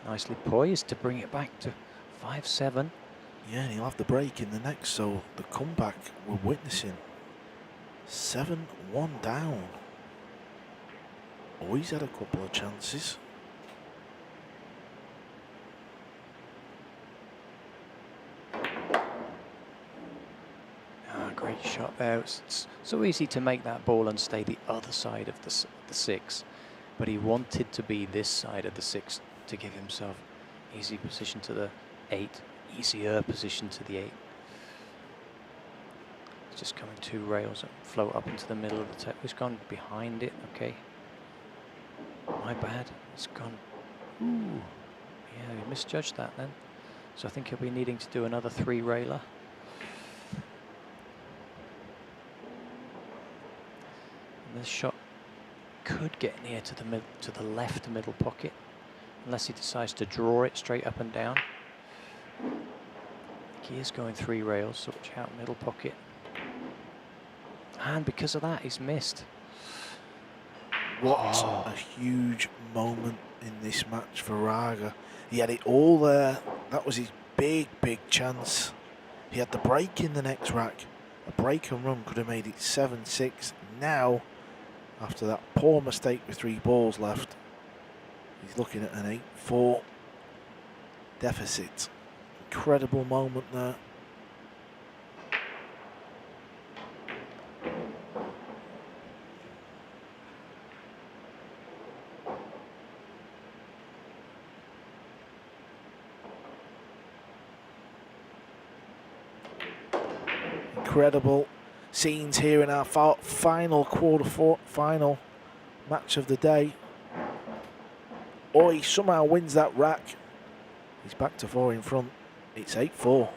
nicely poised to bring it back to 5-7. Yeah, and he'll have the break in the next, so the comeback we're witnessing. 7-1 down. Always had a couple of chances. Great shot there. It's so easy to make that ball and stay the other side of the 6, but he wanted to be this side of the 6 to give himself easy position to the 8, easier position to the 8. Just coming 2 rails and float up into the middle of the table. He's gone behind it. Okay, my bad. It's gone. Ooh, yeah, he misjudged that then. So I think he'll be needing to do another 3 railer. And this shot could get near to the left middle pocket, unless he decides to draw it straight up and down. I think he is going 3 rails, so watch out middle pocket. And because of that, he's missed. What a huge moment in this match for Raga. He had it all there. That was his big chance. He had the break in the next rack. A break and run could have made it 7-6. Now, after that poor mistake with 3 balls left, he's looking at an 8-4 deficit. Incredible moment there. Incredible scenes here in our final final match of the day. Oi somehow wins that rack. He's back to 4 in front. It's 8-4.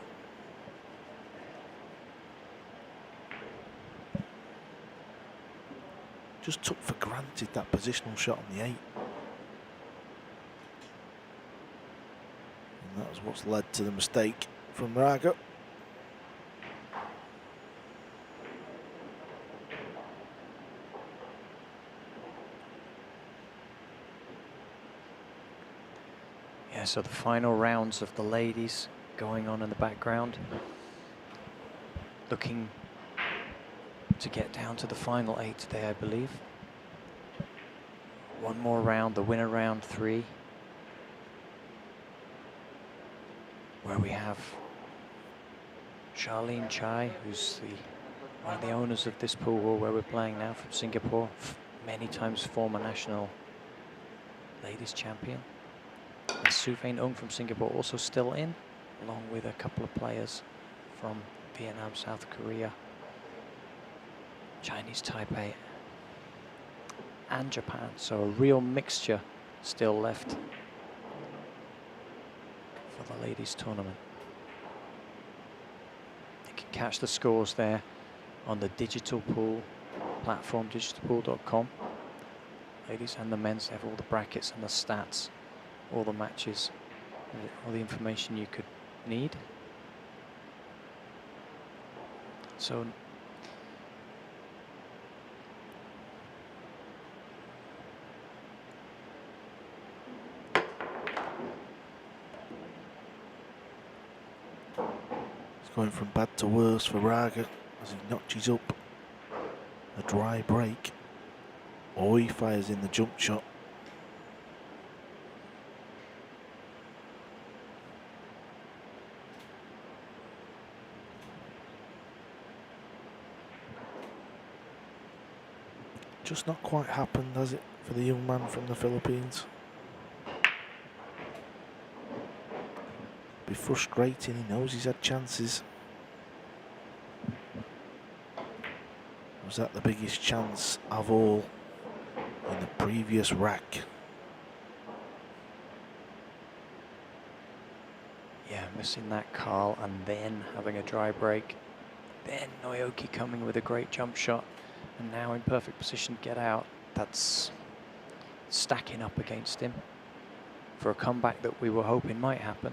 Just took for granted that positional shot on the 8. And that was what's led to the mistake from Raga. Yeah, so the final rounds of the ladies going on in the background. Looking to get down to the final 8 today, I believe. One more round, the winner round 3. Where we have Charlene Chai, who's one of the owners of this pool hall where we're playing now, from Singapore. Many times former national ladies champion. And Suvane Ung from Singapore also still in, along with a couple of players from Vietnam, South Korea, Chinese Taipei, and Japan. So a real mixture still left for the ladies tournament. You can catch the scores there on the digital pool platform, digitalpool.com. Ladies and the men's have all the brackets and the stats, all the matches, all the information you could need. So It's going from bad to worse for Raga as he notches up a dry break. Oi fires in the jump shot. Just not quite happened, has it, for the young man from the Philippines? Be frustrating, he knows he's had chances. Was that the biggest chance of all in the previous rack? yeah, missing that Carl and then having a dry break. Then Naoyuki coming with a great jump shot. And now in perfect position to get out. That's stacking up against him for a comeback that we were hoping might happen.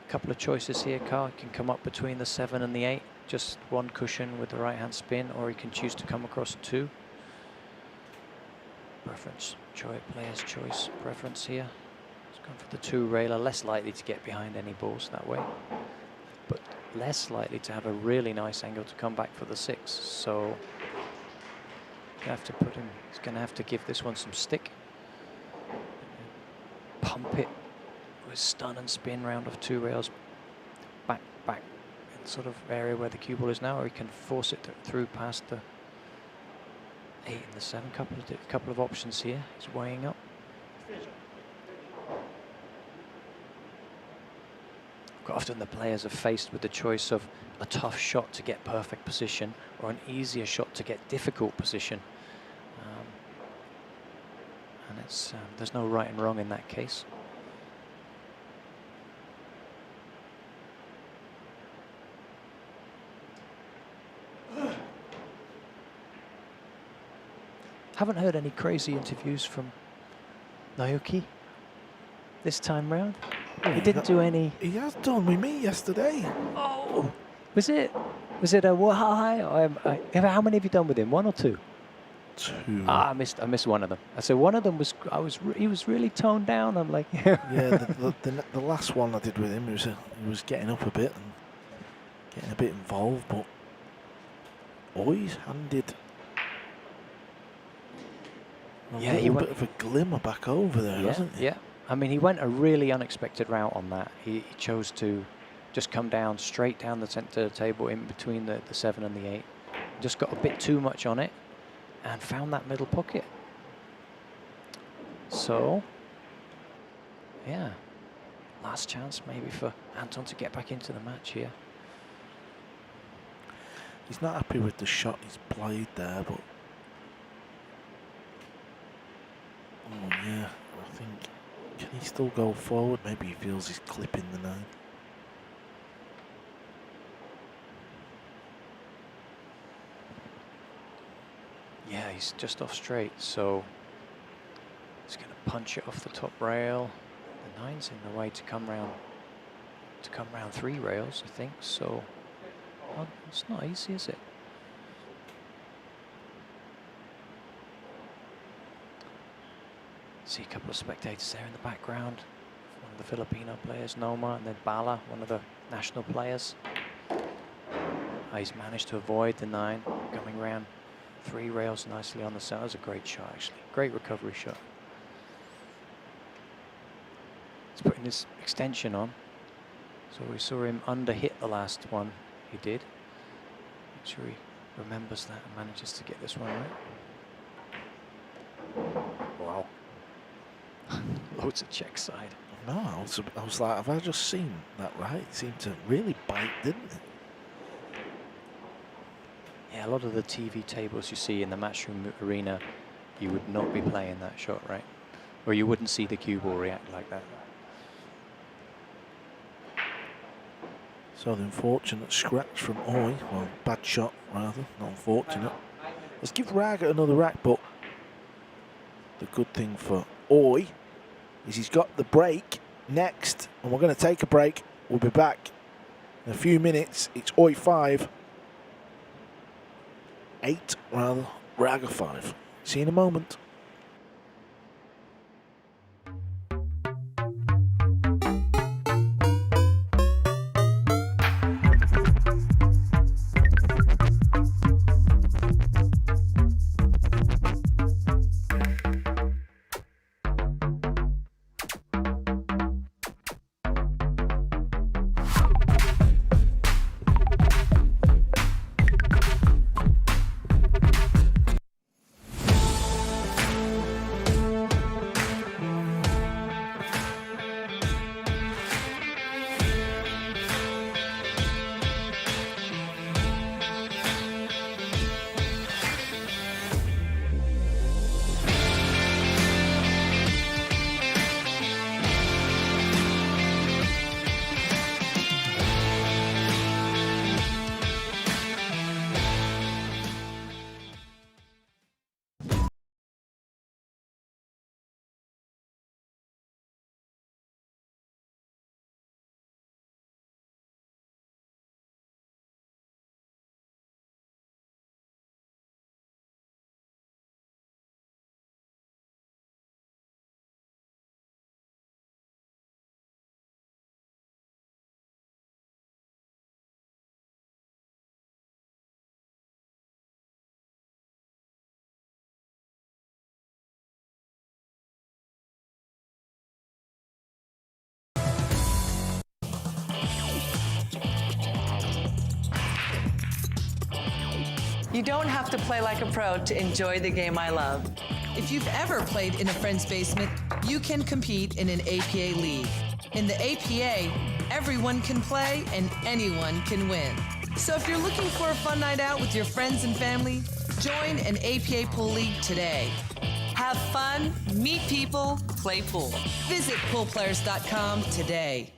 Couple of choices here. Carl can come up between the 7 and the 8. Just one cushion with the right hand spin, or he can choose to come across 2. Preference, player's choice preference here. Going for the 2 railer, less likely to get behind any balls that way, but less likely to have a really nice angle to come back for the 6. So you have to put him. He's going to have to give this one some stick. Pump it with stun and spin round off 2 rails, back in sort of area where the cue ball is now, or he can force it through past the 8 and the 7. Couple of options here. He's weighing up. Often the players are faced with the choice of a tough shot to get perfect position or an easier shot to get difficult position. And it's there's no right and wrong in that case. Haven't heard any crazy interviews from Naoyuki this time round. He didn't do any. He has done with me yesterday. Oh, was it? Was it a why? How many have you done with him? 1 or 2? 2. Ah, I missed one of them. I said one of them was he was really toned down. I'm like, Yeah, the last one I did with him, he was getting up a bit and getting a bit involved, but Oi's handed a little bit of a glimmer back over there, hasn't he? Yeah. I mean, he went a really unexpected route on that. He chose to just come down straight down the center of the table in between the 7 and the 8. Just got a bit too much on it and found that middle pocket. So, yeah, last chance maybe for Anton to get back into the match here. He's not happy with the shot he's played there, but oh yeah, I think, can he still go forward? Maybe he feels he's clipping the 9. Yeah, he's just off straight, so he's going to punch it off the top rail. The 9's in the way to come round 3 rails, I think. So well, it's not easy, is it? See a couple of spectators there in the background. One of the Filipino players, Noma, and then Bala, one of the national players. He's managed to avoid the 9, coming round 3 rails nicely on the center. That was a great shot, actually. Great recovery shot. He's putting his extension on. So we saw him under-hit the last one he did. Make sure he remembers that and manages to get this one right. Wow. Loads of check side. No, I was like, have I just seen that right? It seemed to really bite, didn't it? Yeah, a lot of the TV tables you see in the Matchroom arena, you would not be playing that shot, right? Or you wouldn't see the cue ball react like that. So the unfortunate scratch from Oi, well, bad shot rather, not unfortunate. Let's give Raga another rack, but the good thing for Oi is he's got the break next, and we're going to take a break. We'll be back in a few minutes. It's Oi 5. 8 rather, Raga 5. See you in a moment. You don't have to play like a pro to enjoy the game I love. If you've ever played in a friend's basement, you can compete in an APA league. In the APA, everyone can play and anyone can win. So if you're looking for a fun night out with your friends and family, join an APA pool league today. Have fun, meet people, play pool. Visit poolplayers.com today.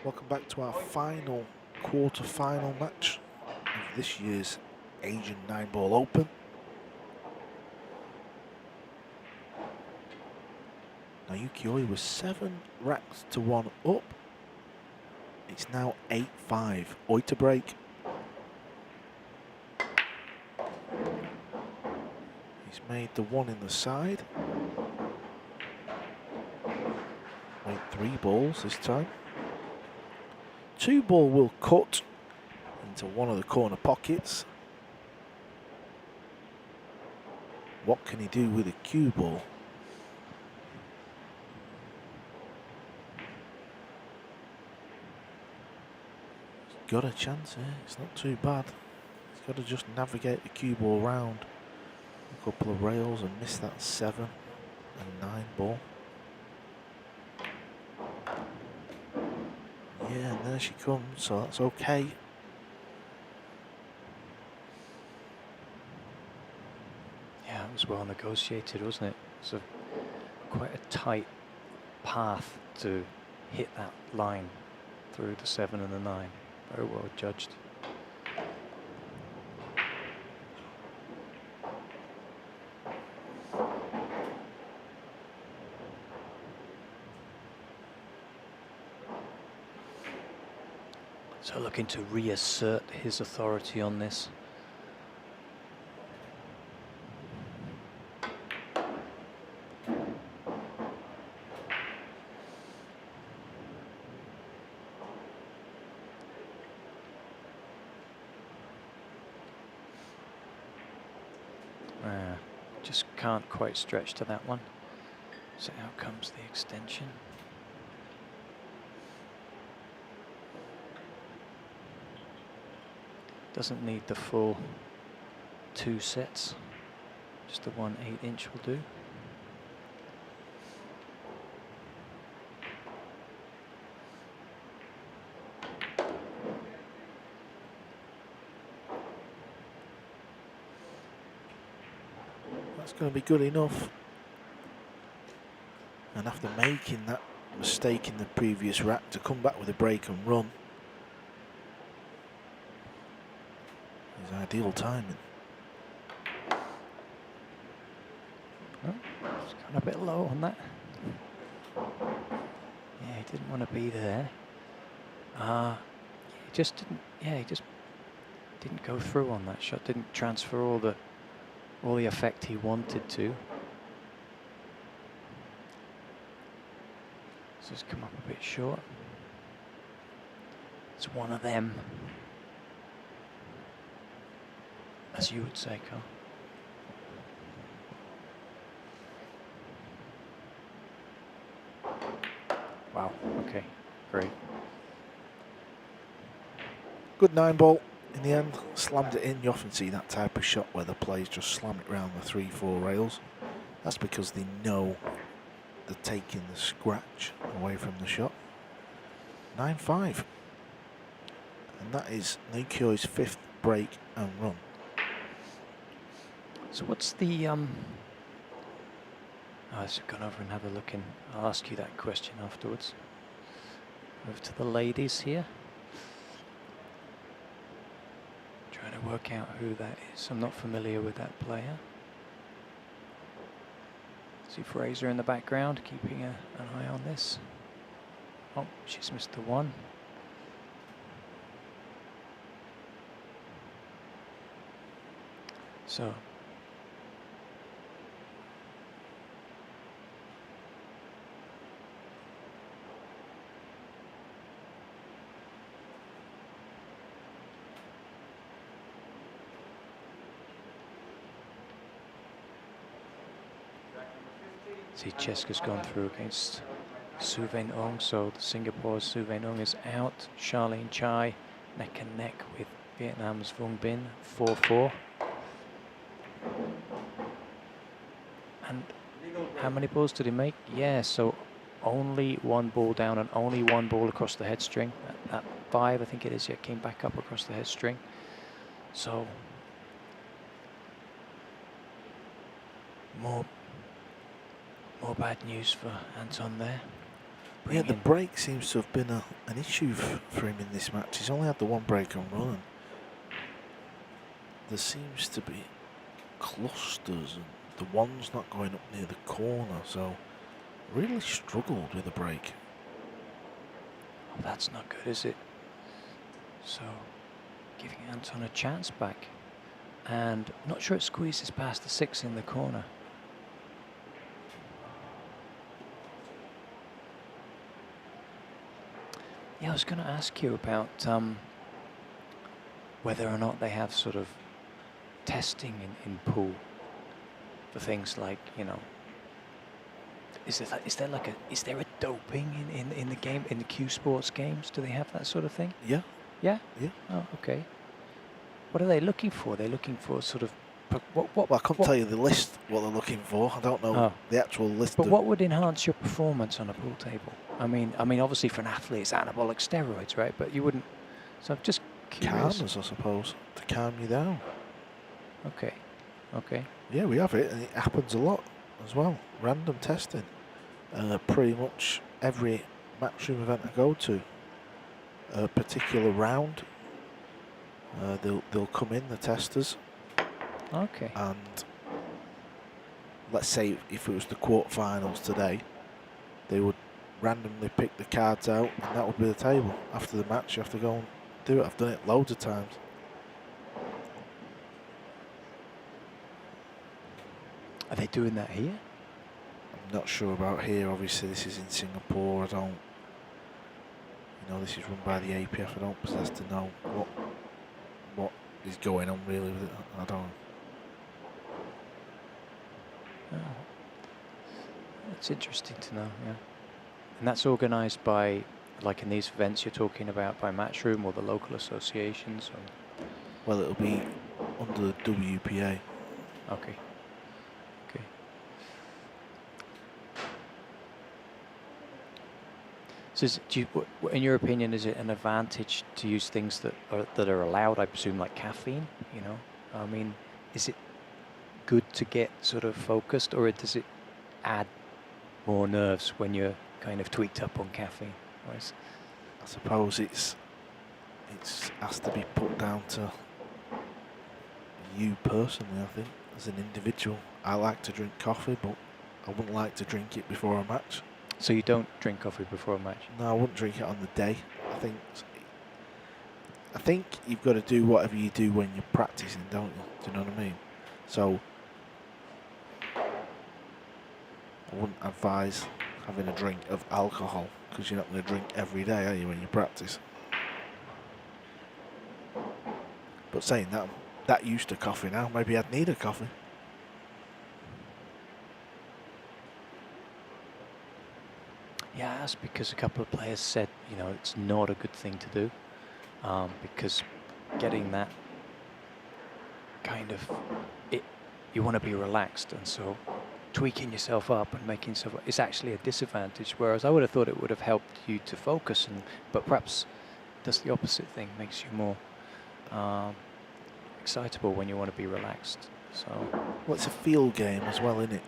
Welcome back to our final quarter-final match of this year's Asian 9-Ball Open. Naoyuki Oi was 7 racks to 1 up. It's now 8-5. Oi to break. He's made the one in the side. Made 3 balls this time. 2 ball will cut into one of the corner pockets. What can he do with a cue ball? He's got a chance here. It's not too bad. He's got to just navigate the cue ball round a couple of rails and miss that 7 and 9 ball. Yeah, and there she comes, so that's okay. Yeah, it was well negotiated, wasn't it? It's quite a tight path to hit that line through the 7 and the 9. Very well judged. So looking to reassert his authority on this. Just can't quite stretch to that one. So out comes the extension. Doesn't need the full 2 sets, just the 1 8-inch will do. That's going to be good enough. And after making that mistake in the previous rack, to come back with a break and run is ideal timing. Oh, it's gone a bit low on that. Yeah, he didn't want to be there. He just didn't. Yeah, he just didn't go through on that shot. Didn't transfer all the effect he wanted to. So it's come up a bit short. It's one of them, as you would say, Carl. Wow, okay, great. Good 9-ball in the end, slammed it in. You often see that type of shot where the players just slam it around the 3-4 rails. That's because they know they're taking the scratch away from the shot. 9-5. And that is Naoyuki Oi's 5th break and run. So what's the oh, let's go over and have a look, and I'll ask you that question afterwards. Move to the ladies here. Trying to work out who that is. I'm not familiar with that player. See Fraser in the background, keeping an eye on this. Oh, she's missed the 1. So see, Cheska's gone through against Su Ven Ong, so Singapore's Su Ven Ong is out. Charlene Chai neck and neck with Vietnam's Vung Bin, 4-4. And how many balls did he make? Yeah, so only 1 ball down and only 1 ball across the head string. At 5, I think it is, yeah, came back up across the head string. So more bad news for Anton there. bring Yeah, the in. break seems to have been an issue for him in this match. He's only had the one break and run. And there seems to be clusters, and the one's not going up near the corner, so really struggled with the break. Oh, that's not good, is it? So, giving Anton a chance back. And not sure it squeezes past the 6 in the corner. Yeah, I was going to ask you about whether or not they have sort of testing in pool for things like, you know, is there a doping in the game, in the Q Sports games? Do they have that sort of thing? Yeah, Yeah? yeah. Oh, okay. What are they looking for? They're looking for sort of what? Well, I couldn't tell you the list what they're looking for. I don't know Oh. the actual list. But of what would enhance your performance on a pool table? I mean, obviously for an athlete, it's anabolic steroids, right? But you wouldn't. So I'm just curious. calmers, I suppose, to calm you down. Okay. Okay. Yeah, we have it, and it happens a lot as well. Random testing. Pretty much every Matchroom event I go to, a particular round, they'll come in, the testers, Okay. and let's say if it was the quarterfinals today, they would randomly pick the cards out, and that would be the table. After the match, you have to go and do it. I've done it loads of times. Are they doing that here? I'm not sure about here. Obviously, this is in Singapore. I don't, this is run by the APF. I don't possess to know what is going on really with it. I don't. Oh. That's interesting to know. Yeah. And that's organised by, like in these events you're talking about, by Matchroom or the local associations. Or? Well, it'll be under the WPA. Okay. Okay. So, in your opinion, is it an advantage to use things that are allowed? I presume, like caffeine. You know, I mean, is it good to get sort of focused, or does it add more nerves when you're kind of tweaked up on caffeine? I suppose it's has to be put down to you personally. I think as an individual, I like to drink coffee, but I wouldn't like to drink it before a match. So you don't drink coffee before a match? No, I wouldn't drink it on the day. I think you've got to do whatever you do when you're practicing, don't you? Do you know what I mean? So I wouldn't advise having a drink of alcohol, because you're not going to drink every day, are you, when you practice? But saying that, I'm that used to coffee now, maybe I'd need a coffee. Yeah, I asked because a couple of players said, it's not a good thing to do, because getting that kind of, you want to be relaxed, and so tweaking yourself up and making yourself, it's actually a disadvantage, whereas I would have thought it would have helped you to focus, but perhaps does the opposite thing, makes you more excitable when you want to be relaxed. So, well, it's a feel game as well, isn't it?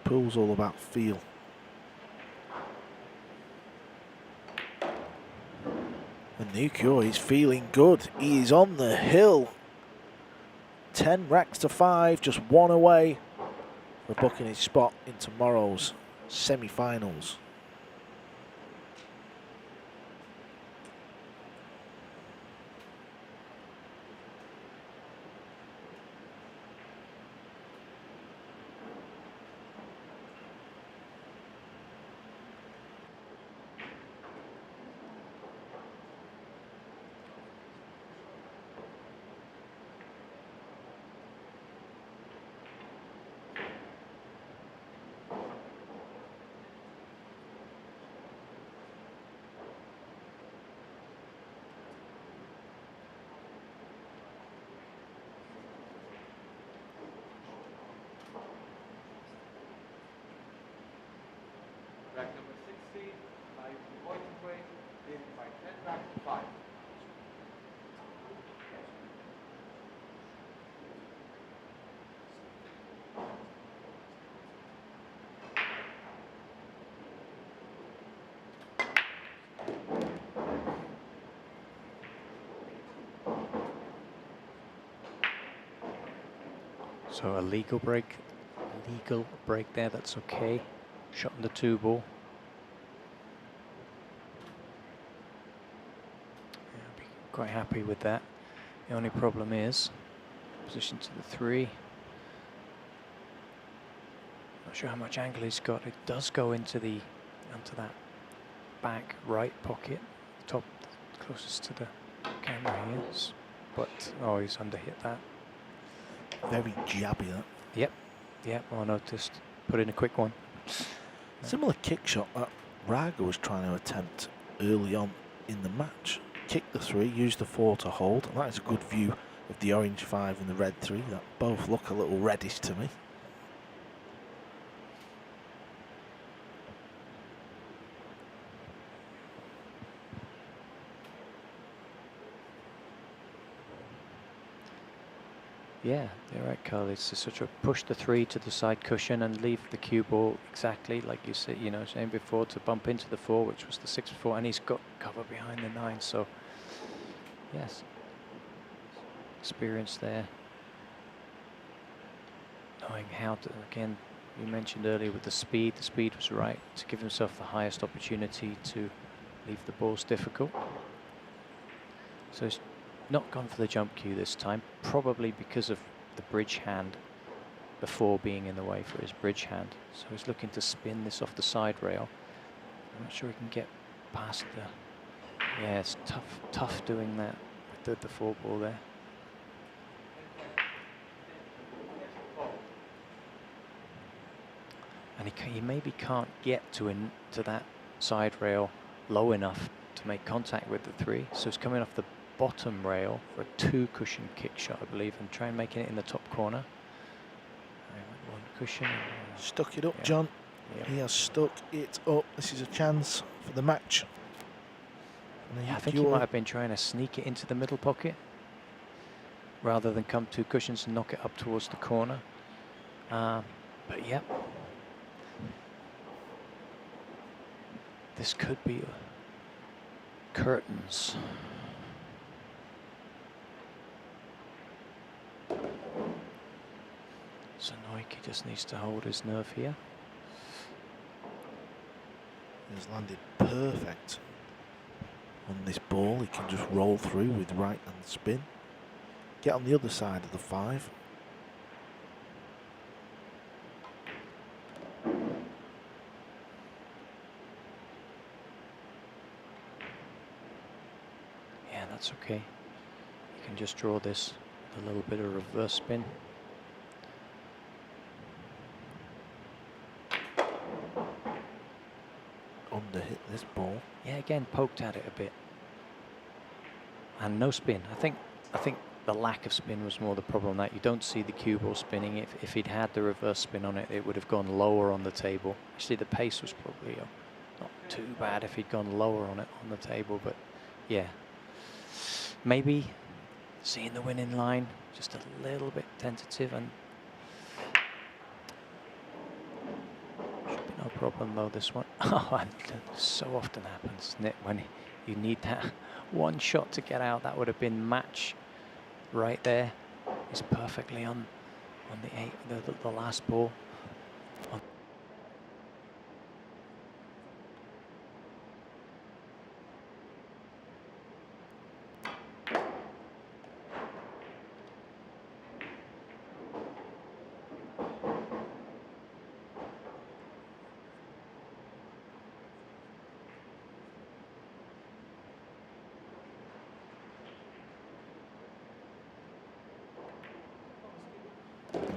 Pool's all about feel. And Naoyuki Oi is feeling good. He is on the hill. 10 racks to 5, just one away for booking his spot in tomorrow's semi-finals. Rack number 16, Naoyuki Oi leading by 10 racks to 5. So a legal break there, that's okay. Shot on the 2 ball. Yeah, I'll be quite happy with that. The only problem is position to the 3. Not sure how much angle he's got. It does go into that back right pocket, top closest to the camera here. But oh, he's underhit that. Very jabby, that. Yep, I noticed. Put in a quick one. Similar kick shot that Raga was trying to attempt early on in the match. Kicked the 3, used the 4 to hold, and that is a good view of the orange 5 and the red 3 that both look a little reddish to me. Yeah, you're right, Carl. It's to sort of push the 3 to the side cushion and leave the cue ball exactly like you said, saying before, to bump into the 4, which was the 6 before, and he's got cover behind the 9. So, yes, experience there. Knowing how to, again, you mentioned earlier with the speed was right to give himself the highest opportunity to leave the balls difficult. So he's not gone for the jump cue this time, probably because of the bridge hand, the 4 being in the way for his bridge hand. So he's looking to spin this off the side rail. I'm not sure he can get past the... Yeah, it's tough doing that with the 4 ball there. And he maybe can't get to that side rail low enough to make contact with the 3. So he's coming off the bottom rail for a 2 cushion kick shot, I believe, and try and making it in the top corner. 1 cushion. Stuck it up, Yeah. John. Yep. He has stuck it up. This is a chance for the match. Yeah, I think he might have been trying to sneak it into the middle pocket rather than come 2 cushions and knock it up towards the corner. But yeah, this could be curtains. So Naoyuki just needs to hold his nerve here. He's landed perfect on this ball. He can just roll through with right hand spin. Get on the other side of the 5. Yeah, that's okay. You can just draw this with a little bit of reverse spin. Underhit this ball. Yeah, again, poked at it a bit. And no spin. I think the lack of spin was more the problem, that you don't see the cue ball spinning. If he'd had the reverse spin on it, it would have gone lower on the table. Actually, the pace was probably not too bad if he'd gone lower on it on the table, but yeah. Maybe seeing the winning line, just a little bit tentative, and should be no problem though, this one. Oh, and so often happens, isn't it, when you need that 1 shot to get out. That would have been match right there. He's perfectly on the last ball.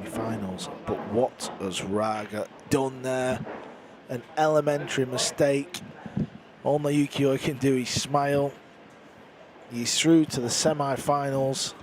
Finals, but what has Raga done there? An elementary mistake. All Naoyuki Oi can do is smile. He's through to the semi-finals.